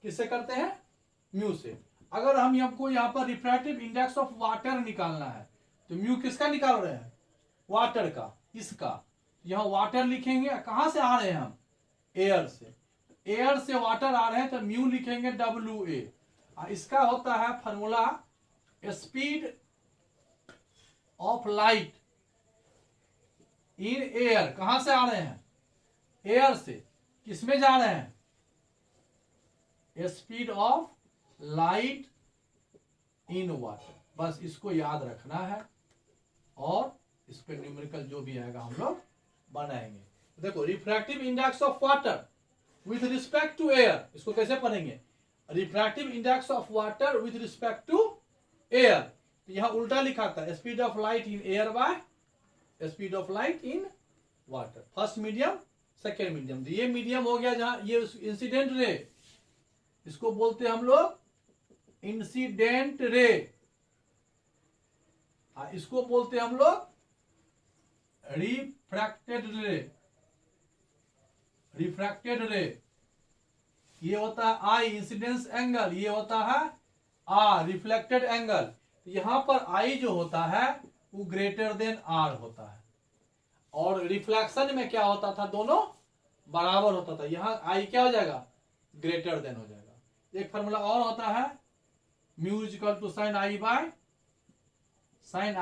किससे करते हैं? म्यू से। अगर हम हमको यहाँ पर रिफ्रैक्टिव इंडेक्स ऑफ वाटर निकालना है तो म्यू किसका निकाल रहे हैं? वाटर का, इसका। यहाँ वाटर लिखेंगे, कहां से आ रहे हैं हम? एयर से। एयर से वाटर आ रहे हैं तो म्यू लिखेंगे WA। इसका होता है formula speed of light in air. कहां से आ रहे हैं? एयर से। किसमें जा रहे हैं? Speed of light in water. बस इसको याद रखना है और इस पे न्यूमेरिकल जो भी आएगा हम लोग बनाएंगे। देखो, refractive index of water with respect to air, इसको कैसे पढ़ेंगे? Refractive index of water with respect to air. तो यहां उल्टा लिखा था, speed of light in air by speed of light in water. First medium, second medium. तो ये मीडियम हो गया जहां ये इंसिडेंट रे, इसको बोलते हैं हम लोग इंसिडेंट रे। इसको बोलते हैं हम लोग रिफ्रैक्टेड रे। ये होता है आई इंसिडेंस एंगल, ये होता है आर रिफ्लेक्टेड एंगल। यहां पर आई जो होता है वो ग्रेटर देन आर होता है, और रिफ्लेक्शन में क्या होता था? दोनों बराबर होता था। यहां आई क्या हो जाएगा? ग्रेटर देन हो जाएगा। एक फॉर्मूला और होता है, mu is equal to sine i by sine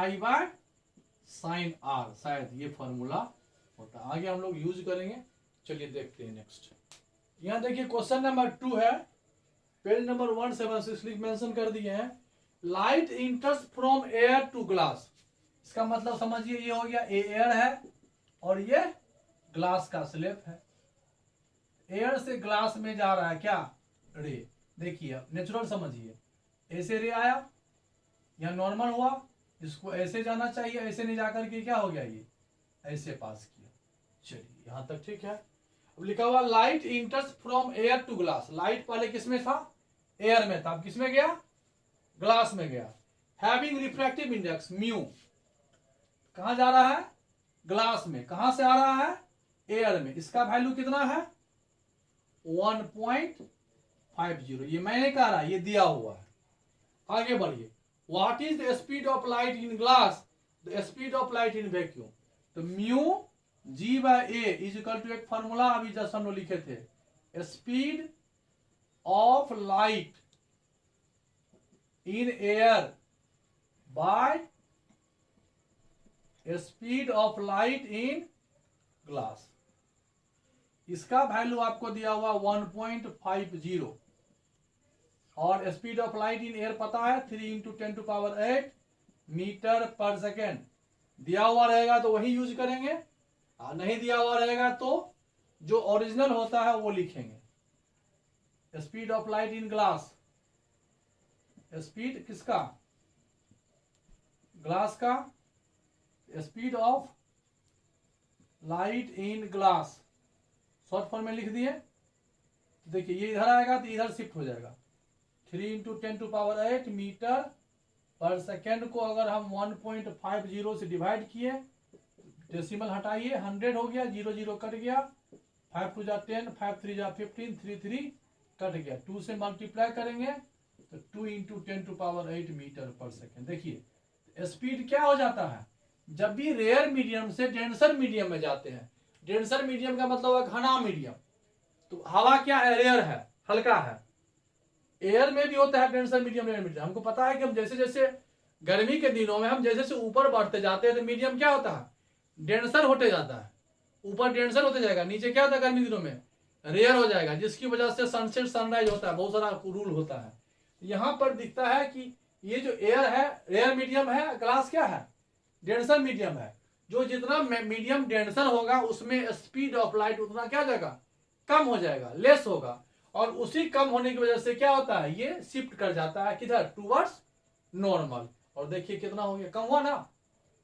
r. शायद ये फॉर्मूला होता है, आगे हम लोग यूज करेंगे। चलिए देखते हैं नेक्स्ट। यहां देखिए क्वेश्चन नंबर 2 है, पेज नंबर 176 मेंशन कर दिए हैं। Light enters from air to glass. इसका मतलब समझिए, ये हो गया एयर है और ये ग्लास का स्लैब है। एयर से ग्लास में जा रहा है क्या, रे। देखिए नेचुरल समझिए, ऐसे रे आया, यहाँ नॉर्मल हुआ, इसको ऐसे जाना चाहिए, ऐसे नहीं जाकर के क्या हो गया, ये ऐसे पास किया। चलिए यहां तक ठीक है। अब लिखा हुआ light enters from air to glass. Light पहले किसमें था, एयर में था, अब किसमें गया, ग्लास में गया। हैविंग रिफ्रैक्टिव इंडेक्स म्यू, कहां जा रहा है, ग्लास में। कहां से आ रहा है, एयर में। इसका वैल्यू कितना है, 1.50। ये मैं नहीं कह रहा, ये दिया हुआ है। आगे बढ़िए। What is the speed of light in glass, the speed of light in vacuum. तो mu g by a is equal to, एक फॉर्मूला अभी जस्ट हम लोग लिखे थे, speed of light in air by speed of light in glass. इसका value आपको दिया हुआ 1.50 और speed of light in air पता है 3 × 10⁸ मीटर पर सेकेंड। दिया हुआ रहेगा तो वही यूज करेंगे, नहीं दिया हुआ रहेगा तो जो ओरिजिनल होता है वो लिखेंगे। Speed of light in glass, speed किसका, ग्लास का, speed of light in glass short form में लिख दिए। देखिए ये इधर आएगा तो इधर शिफ्ट हो जाएगा। 3 × 10⁸ मीटर पर सेकेंड को अगर हम 1.50 से डिवाइड किए, डेसिमल हटाइए, 100 हो गया, 0 0 कट गया, 5 2 10, 5 3 15, 3 3 कट गया, 2 से मल्टीप्लाई करेंगे तो 2 × 10⁸ मीटर पर सेकेंड। देखिए स्पीड क्या हो जाता है, जब भी रेयर मीडियम से डेंसर मीडियम में जाते हैं। डेंसर मीडियम का मतलब है घना मीडियम। तो हवा क्या है, रेयर है, हल्का है। एयर में भी होता है डेंसर मीडियम, रेयर मीडियम। हमको पता है कि हम जैसे जैसे गर्मी के दिनों में हम जैसे जैसे ऊपर बढ़ते जाते हैं तो मीडियम क्या होता है, डेंसर होते जाता है। ऊपर डेंसर होते जाएगा, नीचे क्या होता है गर्मी दिनों में, रेयर हो जाएगा, जिसकी वजह से सनसेट सनराइज होता है, बहुत सारा रूल होता है। यहां पर दिखता है कि ये जो एयर है रेयर मीडियम है, ग्लास क्या है, डेंसर मीडियम है। जो जितना मीडियम डेंसर होगा उसमें स्पीड ऑफ लाइट उतना क्या जाएगा, कम हो जाएगा, लेस होगा। और उसी कम होने की वजह से क्या होता है, ये शिफ्ट कर जाता है किधर, टूवर्ड्स नॉर्मल। और देखिए कितना हो गया, कम हुआ ना,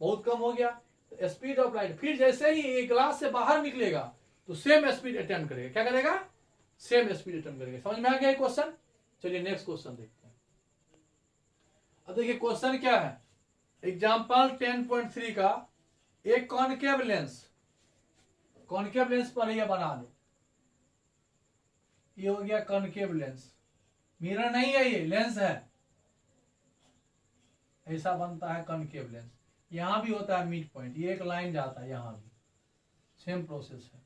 बहुत कम हो गया। तो स्पीड ऑफ लाइट, फिर जैसे ही ये ग्लास से बाहर निकलेगा तो सेम स्पीड अटेम्प्ट करेगा। क्या करेगा, सेम स्पीड अटेम्प्ट करेगा। समझ में आ गया क्वेश्चन। चलिए नेक्स्ट क्वेश्चन देखते हैं। अब देखिए क्वेश्चन क्या है, एग्जाम्पल 10.3 का एक कॉनकेव लेंस, कॉनकेव लेंस पर यह बना दो। ये हो गया कॉनकेव लेंस, मिरर नहीं है, ये लेंस है, ऐसा बनता है कॉनकेव लेंस। यहां भी होता है मिड पॉइंट, ये एक लाइन जाता है, यहां भी सेम प्रोसेस है।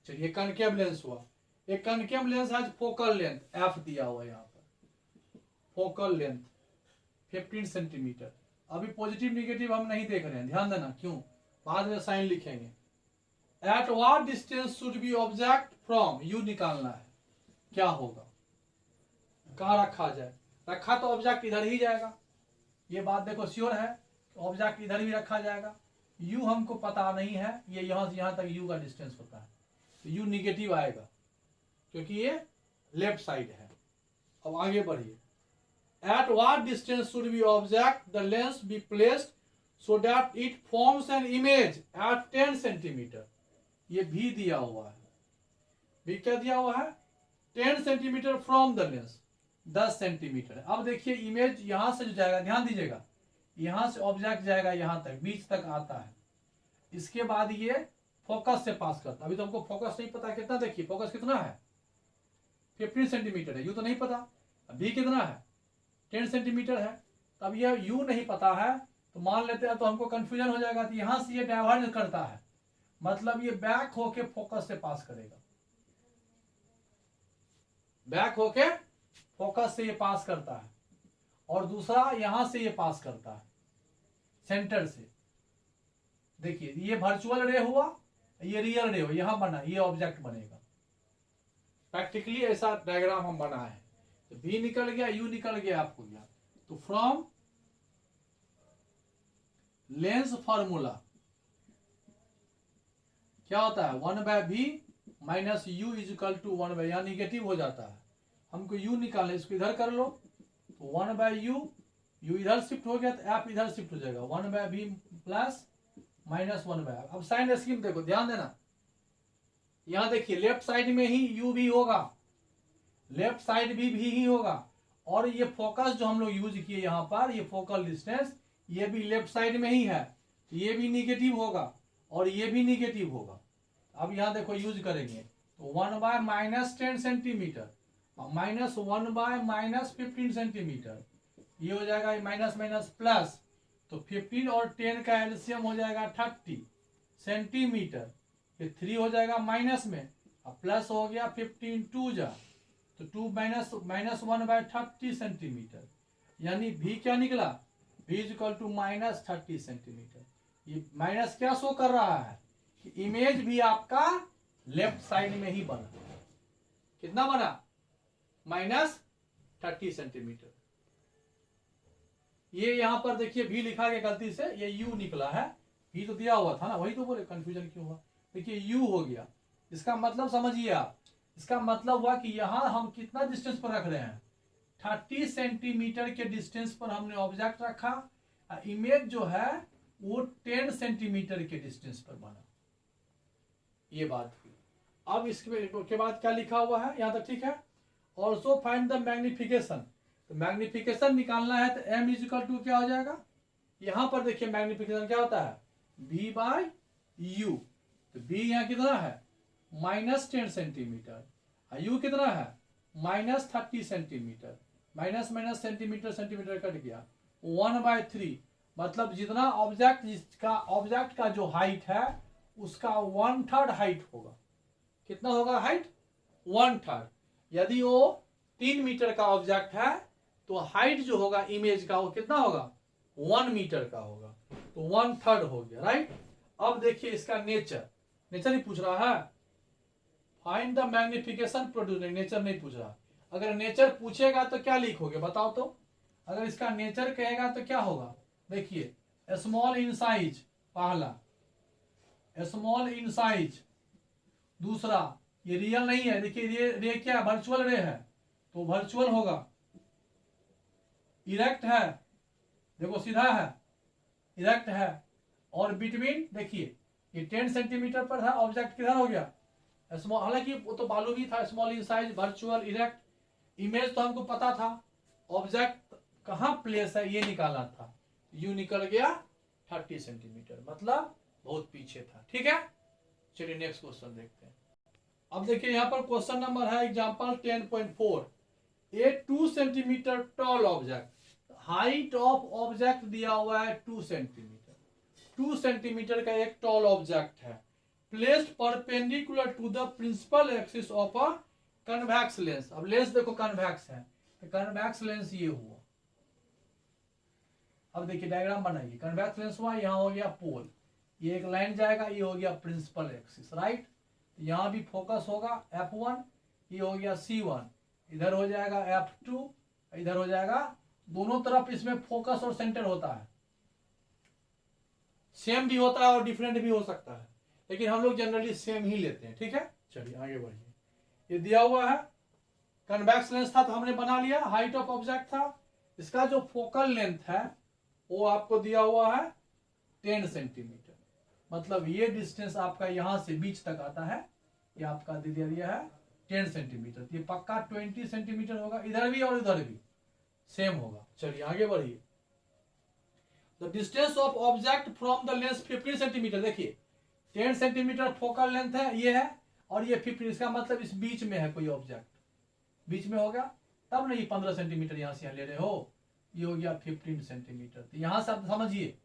चलिए कॉनकेव लेंस हुआ। एक कॉनकेव लेंस है, फोकल लेंथ एफ दिया हुआ है, यहाँ पर फोकल लेंथ 15 सेंटीमीटर। अभी पॉजिटिव निगेटिव हम नहीं देख रहे हैं, ध्यान देना, क्यों, बाद में साइन लिखेंगे। Eight what distance should be object from, you निकालना है, क्या होगा, कहां रखा जाए। रखा तो ऑब्जेक्ट इधर ही जाएगा, ये बात देखो श्योर है, ऑब्जेक्ट इधर भी रखा जाएगा। यू हमको पता नहीं है, ये यहां से यहां तक यू का डिस्टेंस होता है, तो यू निगेटिव आएगा क्योंकि ये लेफ्ट साइड है। अब आगे बढ़िए। At what distance should we object the lens be placed so that it forms an image at 10 centimetre. ये भी दिया हुआ है, भी क्या दिया हुआ है, 10 centimetre from the lens, 10 centimetre. अब देखिए इमेज यहां से जो जाएगा, ध्यान दीजिएगा, यहां से ऑब्जेक्ट जाएगा यहां तक, बीच तक आता है। इसके बाद ये फोकस से पास करता है। अभी तो हमको फोकस नहीं पता कितना, देखिए फोकस कितना है, 15 सेंटीमीटर है, यू तो नहीं पता, भी कितना है, 10 सेंटीमीटर है। तब ये यू नहीं पता है तो मान लेते हैं, तो हमको कंफ्यूजन हो जाएगा। तो यहां से ये डाइवर्ज करता है, मतलब ये बैक होके फोकस से पास करेगा, बैक होके फोकस से ये पास करता है। और दूसरा यहां से ये पास करता है सेंटर से। देखिए ये वर्चुअल रे हुआ, ये रियल रे हुआ, यहां बना, ये ऑब्जेक्ट बनेगा। प्रैक्टिकली ऐसा डायग्राम हम बनाए हैं। तो बी निकल गया, यू निकल गया आपको यहाँ। तो फ्रॉम लेंस फॉर्मूला क्या होता है, 1/v minus U is equal to 1/, यहाँ निगेटिव हो जाता है, हमको यू निकालना, इसको इधर कर लो तो 1/u, यू इधर शिफ्ट हो गया तो एफ इधर शिफ्ट हो जाएगा, 1/v प्लस माइनस 1/f। अब साइन स्कीम देखो, ध्यान देना, यहां देखिए लेफ्ट साइड में ही u भी होगा, लेफ्ट साइड भी ही होगा, और ये फोकस जो हम लोग यूज किए यहाँ पर, ये फोकल डिस्टेंस, ये भी लेफ्ट साइड में ही है, ये भी निगेटिव होगा और ये भी निगेटिव होगा। अब यहाँ देखो यूज करेंगे तो 1/, minus 10 centimetre minus 1/, minus 15 centimetre, ये हो जाएगा माइनस माइनस प्लस, तो 15 और 10 का एलसीएम हो जाएगा 30 सेंटीमीटर, ये 3 हो जाएगा माइनस में, अब प्लस हो गया 15 2 जा, तो 2 माइनस 1/30 सेंटीमीटर, यानी v क्या निकला, v is equal to minus 30 centimetre. ये माइनस क्या शो कर रहा है कि इमेज भी आपका लेफ्ट साइड में ही बना, कितना बना, माइनस 30 सेंटीमीटर। ये यहां पर देखिए v लिखा गया गलती से, ये u निकला है, v तो दिया हुआ था ना, वही तो बोले कंफ्यूजन क्यों हुआ, देखिए u हो गया, इसका मतलब समझिए आप, इसका मतलब हुआ कि यहां हम कितना डिस्टेंस पर रख रहे हैं, 30 सेंटीमीटर के डिस्टेंस पर हमने ऑब्जेक्ट रखा, इमेज जो है वो 10 सेंटीमीटर के डिस्टेंस पर बना, ये बात हुई। अब इसके बाद क्या लिखा हुआ है, यहां तक ठीक है। ऑल्सो फाइंड द मैग्निफिकेशन, तो मैग्निफिकेशन निकालना है तो m इज इक्वल टू क्या हो जाएगा, यहां पर देखिए मैग्निफिकेशन क्या होता है, v/u, तो v यहाँ कितना है, माइनस 10 सेंटीमीटर, u कितना है, minus 30 centimetre, minus minus centimetre centimetre cut गया, 1/3, मतलब जितना ऑब्जेक्ट का जो हाइट है उसका 1/3 हाइट होगा, कितना होगा हाइट, 1/3। यदि वो 3 मीटर का ऑब्जेक्ट है तो हाइट जो होगा इमेज का वो कितना होगा, 1 मीटर का होगा, तो 1/3 हो गया, राइट। अब देखिए इसका नेचर ही पूछ रहा है, find the magnification produce, nature नहीं पूछ रहा। अगर नेचर पूछेगा तो क्या लिखोगे बताओ तो, अगर इसका नेचर कहेगा तो क्या होगा, देखिए स्मॉल इन साइज, पहला स्मॉल इन साइज, दूसरा ये रियल नहीं है, देखिए रे क्या वर्चुअल रे है तो वर्चुअल होगा, इरेक्ट है, देखो सीधा है, इरेक्ट है, और बिटवीन देखिए ये 10 सेंटीमीटर पर था, ऑब्जेक्ट किधर हो गया स्मॉल, हालांकि वो तो बालू भी था, small in size, virtual, erect, image तो हमको पता था, ऑब्जेक्ट कहाँ प्लेस है ये निकालना था, यू निकल गया 30 सेंटीमीटर, मतलब बहुत पीछे था, ठीक है। चलिए नेक्स्ट क्वेश्चन देखते हैं। अब देखिए यहाँ पर क्वेश्चन नंबर है example 10.4, a 2 centimetre tall object, height of object दिया हुआ है 2 सेंटीमीटर, 2 सेंटीमीटर का एक टॉल ऑब्जेक्ट है, placed perpendicular to the principal axis of a convex lens. अब लेंस देखो कन्वेक्स है, तो कन्वेक्स लेंस ये हुआ, अब देखिए डायग्राम बनाइए, कन्वेक्स लेंस हुआ, यहाँ हो गया पोल, ये एक लाइन जाएगा, ये हो गया प्रिंसिपल एक्सिस, राइट, यहाँ भी फोकस होगा F1, ये हो गया C1, इधर हो जाएगा F2, इधर हो जाएगा, दोनों तरफ इसमें फोकस और सेंटर होता है, सेम भी होता है और डिफरेंट भी हो सकता है, लेकिन हम लोग जनरली सेम ही लेते हैं, ठीक है। चलिए आगे बढ़िए, ये दिया हुआ है कन्वेक्स लेंस था तो हमने बना लिया, हाइट ऑफ ऑब्जेक्ट था, इसका जो फोकल लेंथ है वो आपको दिया हुआ है 10 सेंटीमीटर, मतलब ये डिस्टेंस आपका यहां से बीच तक आता है, ये आपका दे दिया है 10 सेंटीमीटर, ये पक्का 20 सेंटीमीटर होगा, इधर भी और इधर भी सेम होगा। चलिए आगे बढ़िए, the distance of object from the lens 15 centimetre, देखिए 10 सेंटीमीटर फोकल लेंथ है, ये है, और ये 15, इसका मतलब इस बीच में है कोई ऑब्जेक्ट, बीच में होगा तब नहीं 15 सेंटीमीटर यहां से ले रहे हो, ये हो गया 15 सेंटीमीटर। तो यहां से आप समझिए,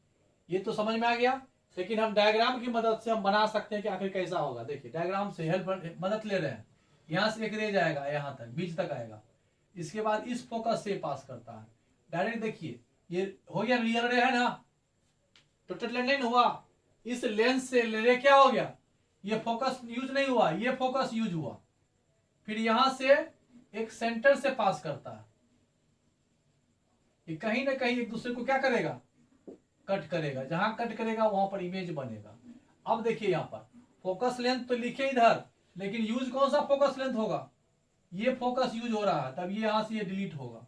ये तो समझ में आ गया, लेकिन हम डायग्राम की मदद से हम बना सकते हैं कि आखिर कैसा होगा। देखिए डायग्राम से हेल्प मदद ले रहे हैं, यहां से एक रे जाएगा यहां तक, बीच तक आएगा, इसके बाद इस फोकस से पास करता है डायरेक्ट, देखिए ये हो गया रियल रे है ना, टोटल लेंस नहीं हुआ, इस लेंस से रे क्या हो गया, ये फोकस यूज नहीं हुआ, ये फोकस यूज हुआ, फिर यहां से एक सेंटर से पास करता है, ये कहीं ना कहीं एक दूसरे को क्या करेगा, कट करेगा, जहां कट करेगा वहां पर इमेज बनेगा। अब देखिए यहां पर फोकस लेंथ तो लिखे इधर, लेकिन यूज कौन सा फोकस लेंथ होगा, ये फोकस यूज हो रहा है, तब ये यहां से ये डिलीट होगा।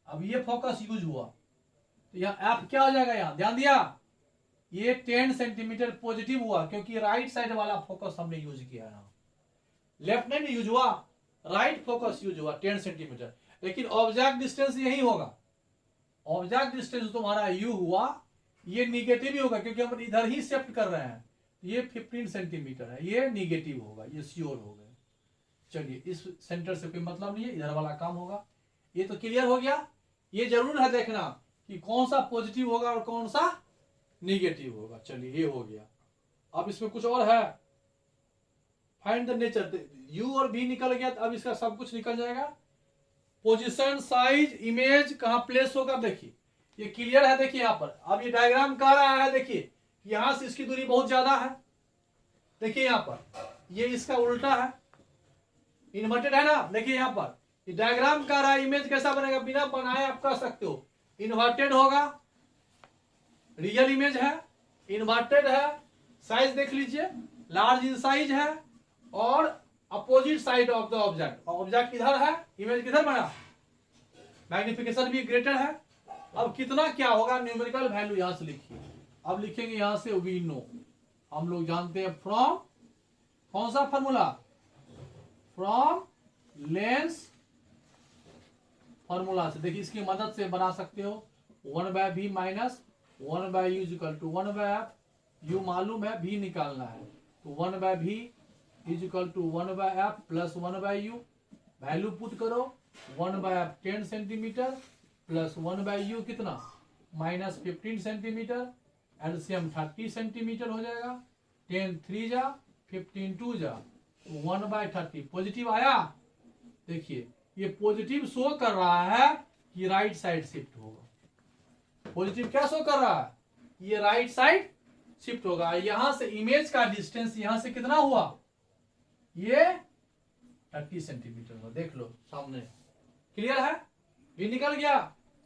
अब ये फोकस यूज हुआ तो यहाँ एफ क्या हो जाएगा, यहाँ ध्यान दिया, ये 10 सेंटीमीटर पॉजिटिव हुआ क्योंकि राइट साइड वाला फोकस हमने यूज किया है। लेफ्ट नहीं यूज हुआ, राइट फोकस यूज हुआ 10 सेंटीमीटर। लेकिन ऑब्जेक्ट डिस्टेंस यही होगा, ऑब्जेक्ट डिस्टेंस तुम्हारा यू हुआ, ये निगेटिव ही होगा क्योंकि हम इधर ही शिफ्ट कर रहे हैं। ये 15 सेंटीमीटर है, ये निगेटिव होगा, ये श्योर हो गए। चलिए इस सेंटर से कोई मतलब नहीं है, इधर वाला काम होगा। ये तो क्लियर हो गया। ये जरूर है देखना कि कौन सा पॉजिटिव होगा और कौन सा निगेटिव होगा। चलिए ये हो गया। अब इसमें कुछ और है, फाइंड द नेचर। यू और बी निकल गया, अब इसका सब कुछ निकल जाएगा। पोजीशन, साइज, इमेज कहां प्लेस होगा, देखिए ये क्लियर है। देखिए यहां पर अब ये डायग्राम कह रहा है, देखिए यहां से इसकी दूरी बहुत ज्यादा है। देखिए यहां पर ये इसका उल्टा है, इन्वर्टेड है ना। देखिए यहां पर ये डायग्राम कह रहा है इमेज कैसा बनेगा, बिना बनाए आप कह सकते हो। इन्वर्टेड होगा, रियल इमेज है, इन्वर्टेड है, साइज देख लीजिए लार्ज इन साइज है, और opposite side of the object, object किधर है, इमेज किधर बना, मैग्निफिकेशन भी ग्रेटर है। अब कितना क्या होगा, न्यूमेरिकल वैल्यू यहां से लिखिए। अब लिखेंगे यहां से वी नो, हम लोग जानते हैं फ्रॉम, कौन सा फॉर्मूला, फ्रॉम लेंस फॉर्मूला से। देखिए इसकी मदद से बना सकते हो 1/v minus 1/u equal to 1/f। You मालूम है, v निकालना है, तो 1/v is equal to 1/f plus 1/u। Value put करो, 1/f 10 सेंटीमीटर प्लस 1/u कितना, माइनस 15 सेंटीमीटर। एलसीएम 30 सेंटीमीटर हो जाएगा, 10 3 जा 15 2 जा, 1/30 पॉजिटिव आया। देखिए ये पॉजिटिव शो कर रहा है कि राइट साइड शिफ्ट होगा। पॉजिटिव क्या शो कर रहा है, ये राइट साइड शिफ्ट होगा। यहां से इमेज का डिस्टेंस यहां से कितना हुआ, ये 30 सेंटीमीटर हुआ। देख लो सामने, क्लियर है, ये निकल गया।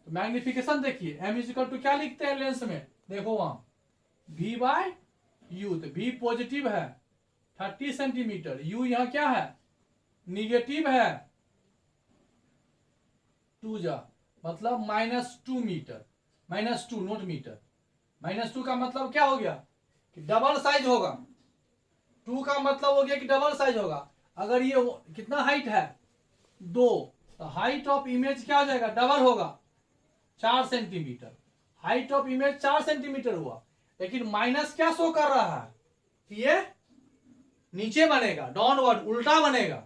तो मैग्निफिकेशन देखिए, m इज इक्वल टू क्या लिखते हैं लेंस में, देखो वहां v/u, तो v पॉजिटिव है 30 सेंटीमीटर, u यहां क्या है, निगेटिव है 2 जा, मतलब -2 मीटर, -2 नोट मीटर। -2 का मतलब क्या हो गया कि डबल साइज होगा। 2 का मतलब हो गया कि डबल साइज होगा। अगर ये कितना हाइट है 2, तो हाइट ऑफ इमेज क्या हो जाएगा, डबल होगा 4 centimetre. Height of image 4 centimetre हुआ, लेकिन माइनस क्या शो कर रहा है कि ये नीचे बनेगा, डाउनवर्ड उल्टा बनेगा।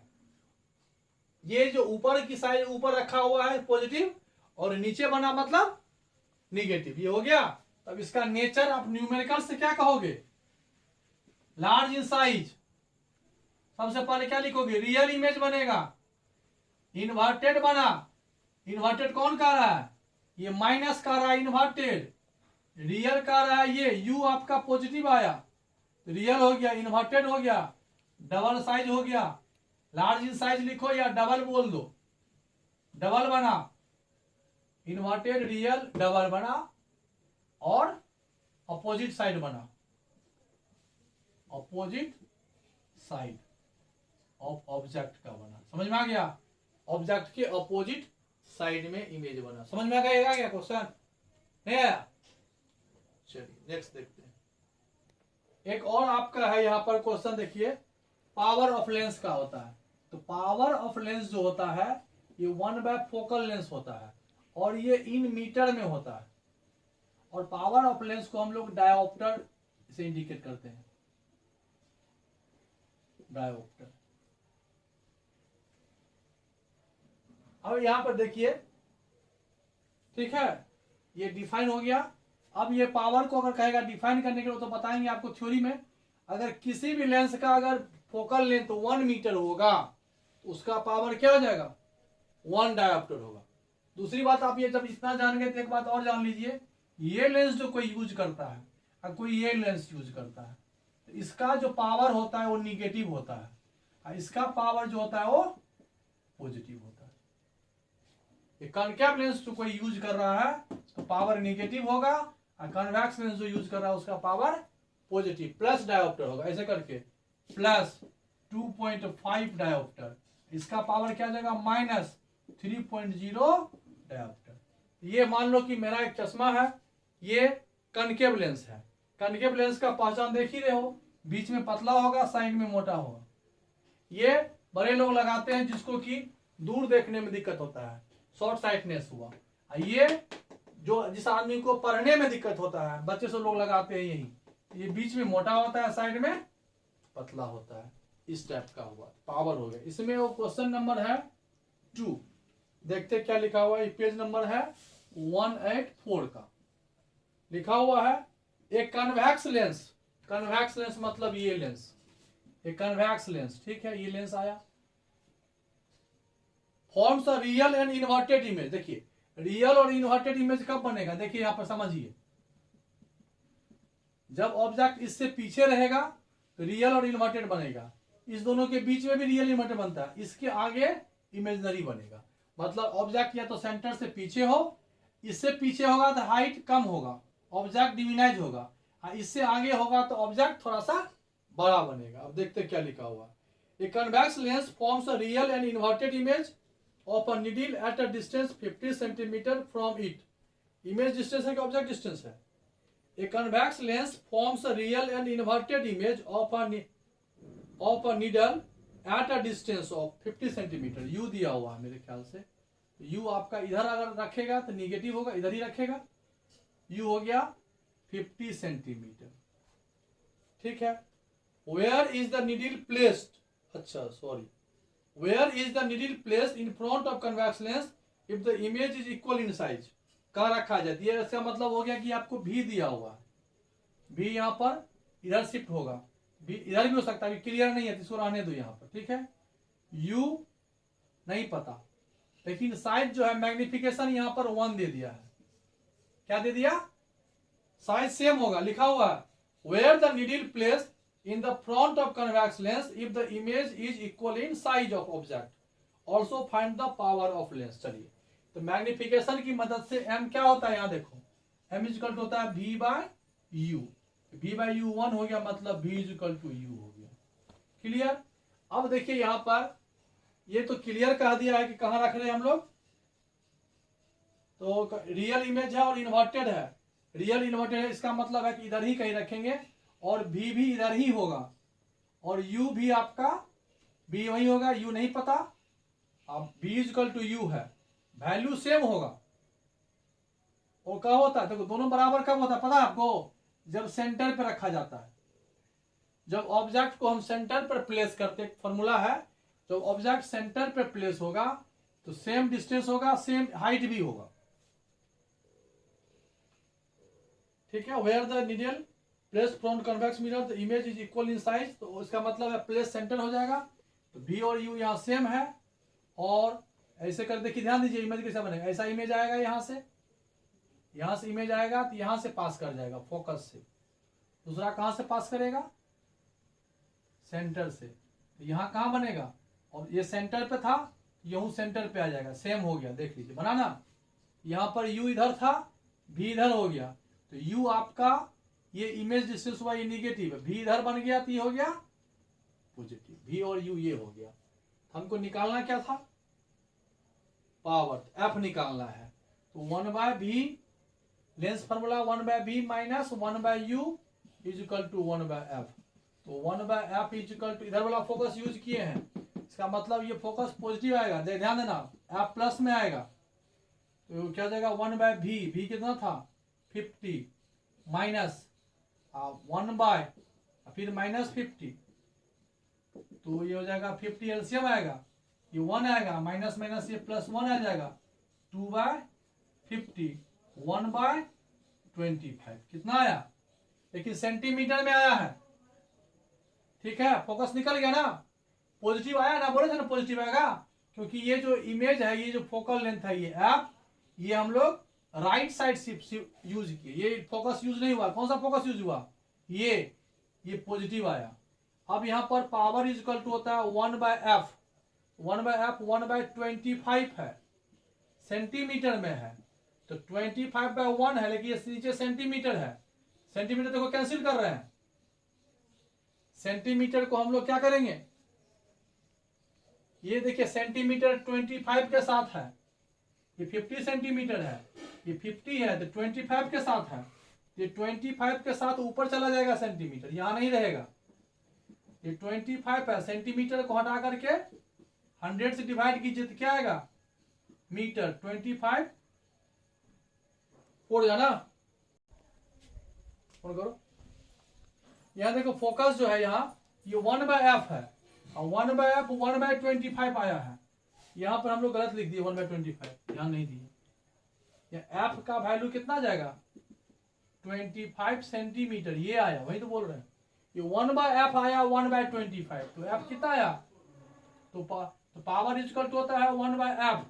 ये जो ऊपर की साइड ऊपर रखा हुआ है पॉजिटिव, और नीचे बना मतलब निगेटिव, ये हो गया। तब इसका नेचर आप न्यूमेरिकल से क्या कहोगे, लार्ज इन साइज। सबसे पहले क्या लिखोगे, रियल इमेज बनेगा, इन्वर्टेड बना, इन्वर्टेड कौन कह रहा है, ये माइनस कह रहा है इन्वर्टेड, रियल कह रहा है ये यू आपका पॉजिटिव आया, रियल हो गया, इन्वर्टेड हो गया, डबल साइज हो गया। लार्ज इन साइज लिखो या डबल बोल दो, डबल बना, इन्वर्टेड रियल डबल बना, और अपोजिट साइड बना, अपोजिट साइड ऑफ ऑब्जेक्ट का बना। समझ में आ गया, ऑब्जेक्ट के अपोजिट साइड में इमेज बना। समझ में आ गया क्या क्वेश्चन, नहीं आया। चलिए नेक्स्ट देखते हैं। एक और आपका है यहाँ पर क्वेश्चन, देखिए पावर ऑफ लेंस का होता है। तो पावर ऑफ लेंस जो होता है ये 1/4 फोकल लेंस होता है, और ये इन मीटर में होता है। और पावर ऑफ लेंस को हम लोग डायोप्टर से इंडिकेट करते हैं, डायोप्टर। अब यहां पर देखिए, ठीक है, ये डिफाइन हो गया। अब ये पावर को अगर कहेगा डिफाइन करने के लिए, तो बताएंगे आपको थ्योरी में। अगर किसी भी लेंस का अगर फोकल लेंथ 1 मीटर होगा, तो उसका पावर क्या हो जाएगा, 1 डायोप्टर होगा। दूसरी बात, आप ये जब इतना जान गए तो एक बात और जान लीजिए, ये लेंस जो कोई यूज करता है और कोई ये लेंस यूज करता है, तो इसका जो पावर होता है वो निगेटिव होता है, और इसका पावर जो होता है वो पॉजिटिव होता है। ये कॉन्केव लेंस जो कोई यूज कर रहा है तो पावर निगेटिव होगा, और कन्वेक्स लेंस जो यूज कर रहा है उसका पावर पॉजिटिव, प्लस डायोप्टर होगा। ऐसे करके प्लस 2.5 डायोप्टर, इसका पावर क्या आ जाएगा -3.0 डायोप्टर। ये मान लो कि मेरा एक चश्मा है, ये कनकेव लेंस है। कनकेव लेंस का पहचान देख ही रहे हो, बीच में पतला होगा, साइड में मोटा होगा। ये बड़े लोग लगाते हैं जिसको कि दूर देखने में दिक्कत होता है, शॉर्ट साइटनेस हुआ। ये जो जिस आदमी को पढ़ने में दिक्कत होता है, बच्चे से लोग लगाते हैं यही, ये बीच में मोटा होता है, साइड में पतला होता है, इस टाइप का हुआ, पावर हो गया। इसमें वो क्वेश्चन नंबर है 2, देखते क्या लिखा हुआ है। पेज नंबर है 184 का, लिखा हुआ है एक कन्वेक्स लेंस। कन्वेक्स लेंस मतलब ये लेंस, एक कन्वेक्स लेंस, ठीक है, ये लेंस आया। Forms a real and inverted image. देखिए रियल और इन्वर्टेड इमेज कब बनेगा, देखिए यहां पर समझिए। जब ऑब्जेक्ट इससे पीछे रहेगा तो रियल और इन्वर्टेड बनेगा, इस दोनों के बीच में भी रियल इन्वर्टेड बनता है, इसके आगे इमेजनरी बनेगा। मतलब ऑब्जेक्ट या तो सेंटर से पीछे हो, इससे पीछे होगा तो हाइट कम होगा, ऑब्जेक्ट डिमिनाइज होगा, इससे आगे होगा तो ऑब्जेक्ट थोड़ा सा बड़ा बनेगा। अब देखते क्या लिखा हुआ। A convex lens forms a real and inverted image of a needle at a distance 50 centimetre from it. Image distance है कि ऑब्जेक्ट डिस्टेंस है। A convex lens forms a real and inverted image of a needle at a distance of 50 centimetre. You दिया हुआ है मेरे ख्याल से, you आपका इधर अगर रखेगा तो निगेटिव होगा, इधर ही रखेगा, यू हो गया 50 सेंटीमीटर, ठीक है। Where is the needle placed, अच्छा sorry, where is the needle placed in front of convex lens if the image is equal in size. कहाँ रखा जाती है, इसका मतलब हो गया कि आपको भी दिया हुआ है, भी यहाँ पर इधर शिफ्ट होगा, भी इधर भी हो सकता है, क्लियर नहीं है तो इसको रहने दो यहाँ पर, ठीक है। यू नहीं पता, लेकिन साइज जो है मैग्निफिकेशन यहाँ पर 1 दे दिया है। क्या दे दिया, साइज सेम होगा, लिखा हुआ है where the needle placed in the front of convex lens if the image is equal in size of object, also find the power of lens। चलिए तो मैग्निफिकेशन की मदद से m क्या होता है, यहाँ देखो m इज इक्वल टू होता है v by u, v by u 1 हो गया, मतलब v is equal to u हो गया। क्लियर। अब देखिए यहाँ पर ये तो क्लियर कह दिया है कि कहाँ रख रहे हैं हम लोग, तो रियल इमेज है और इन्वर्टेड है, रियल इन्वर्टेड है, इसका मतलब है कि इधर ही कहीं रखेंगे, और v भी इधर ही होगा, और u भी आपका v वही होगा, u नहीं पता, अब v इक्वल टू u है, वैल्यू सेम होगा। और क्या होता है, देखो दोनों बराबर कब होता है पता है आपको, जब सेंटर पे रखा जाता है। जब ऑब्जेक्ट को हम सेंटर पर प्लेस करते, फॉर्मूला है, जब ऑब्जेक्ट सेंटर पे प्लेस होगा तो सेम डिस्टेंस होगा, सेम हाइट भी होगा, ठीक है। Where the needle place front convex mirror the image is equal in size, तो इसका मतलब है प्लेस सेंटर हो जाएगा, तो v और u यहाँ सेम है। और ऐसे कर देखिए, ध्यान दीजिए इमेज कैसा बनेगा, ऐसा इमेज आएगा, यहाँ से इमेज आएगा तो यहाँ से पास कर जाएगा फोकस से, दूसरा कहाँ से पास करेगा, सेंटर से, तो यहाँ कहाँ बनेगा, और ये सेंटर पे था, यूं सेंटर पे आ जाएगा, सेम हो गया, देख लीजिए बनाना। यहाँ पर u इधर था, v इधर हो गया, तो u आपका ये इमेज डिस्टेंस हुआ, ये निगेटिव है, v इधर बन गया तो ये हो गया पॉजिटिव, v और u ये हो गया। हमको निकालना क्या था, पावर, f निकालना है, तो 1/v lens formula 1/v minus 1/u is equal to 1/f। तो 1/f इज इक्वल टू, इधर वाला फोकस यूज किए हैं, इसका मतलब ये फोकस पॉजिटिव आएगा, ध्यान देना, f प्लस में आएगा, तो क्या हो जाएगा 1/v, v कितना था 50 माइनस 1 फिर माइनस 50, तो ये हो जाएगा 50 एलसीएम आएगा, ये 1 आएगा, माइनस माइनस ये प्लस 1 आ जाएगा, 2/50 1/25 कितना आया, लेकिन सेंटीमीटर में आया है, ठीक है। फोकस निकल गया ना, पॉजिटिव आया ना, बोले थे ना पॉजिटिव आएगा, क्योंकि ये जो इमेज है, ये जो फोकल लेंथ है, ये एफ, ये हम लोग राइट साइड से यूज किए, ये फोकस यूज नहीं हुआ। कौन सा फोकस यूज हुआ, ये पॉजिटिव आया। अब यहाँ पर पावर इज इक्वल टू होता है 1/f, 1/f 1/25 है, सेंटीमीटर में है, तो 25/1 है, लेकिन ये नीचे सेंटीमीटर है, सेंटीमीटर देखो कैंसिल कर रहे हैं, सेंटीमीटर को हम लोग क्या करेंगे, ये देखिए सेंटीमीटर 25 के साथ है, ये 50 सेंटीमीटर है, ये 50 है तो 25 के साथ है, ये 25 के साथ ऊपर चला जाएगा सेंटीमीटर, यहां नहीं रहेगा। ये 25 है, सेंटीमीटर को हटा करके 100 से डिवाइड कीजिए तो क्या आएगा मीटर। 25 फोड़ जाना, फोड़ करो। यहां देखो फोकस जो है यहाँ ये 1/f है और 1/f 1/25 आया है। यहां पर हम लोग गलत लिख दिए 1/25, ध्यान नहीं दिए। f का वैल्यू कितना जाएगा 25 सेंटीमीटर, ये आया, वही तो बोल रहे हैं। ये 1/f आया 1/25, तो f कितना आया तो पावर इक्वल टू होता है 1/f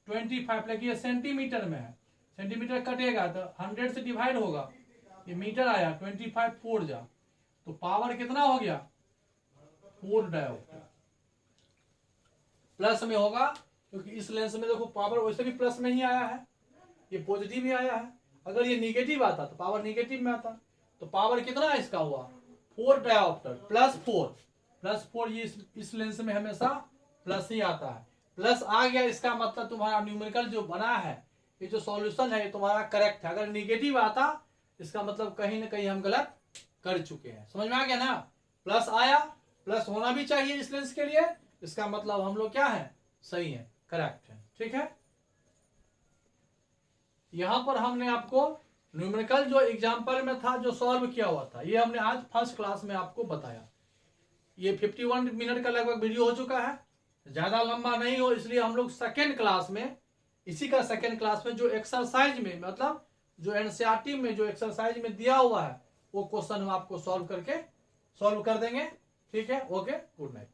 25, लेकिन ये सेंटीमीटर में है, सेंटीमीटर कटेगा तो 100 से डिवाइड होगा, ये मीटर आया 25 फोड़ जा, तो पावर कितना हो गया 4 डायोप्टर। प्लस में होगा क्योंकि इस लेंस में देखो पावर वैसे भी प्लस में ही आया है, ये पॉजिटिव ही आया है। अगर ये निगेटिव आता तो पावर निगेटिव में आता, तो पावर कितना इसका हुआ 4 डायोप्टर प्लस 4 ये इस लेंस में हमेशा प्लस ही आता है। प्लस आ गया इसका मतलब तुम्हारा न्यूमेरिकल जो बना है, ये जो सॉल्यूशन है ये तुम्हारा करेक्ट है। अगर निगेटिव आता इसका मतलब कहीं ना कहीं हम गलत कर चुके हैं। समझ में आ गया ना, प्लस आया, प्लस होना भी चाहिए इस लेंस के लिए, इसका मतलब हम लोग क्या है सही है, करेक्ट है। ठीक है, यहां पर हमने आपको न्यूमेरिकल जो एग्जाम्पल में था जो सॉल्व किया हुआ था, ये हमने आज फर्स्ट क्लास में आपको बताया। ये 51 मिनट का लगभग वीडियो हो चुका है, ज्यादा लंबा नहीं हो, इसलिए हम लोग सेकेंड क्लास में इसी का सेकेंड क्लास में जो एक्सरसाइज में मतलब जो एनसीईआरटी में जो एक्सरसाइज में दिया हुआ है वो क्वेश्चन हम आपको सॉल्व कर देंगे। ठीक है, ओके, गुड नाइट।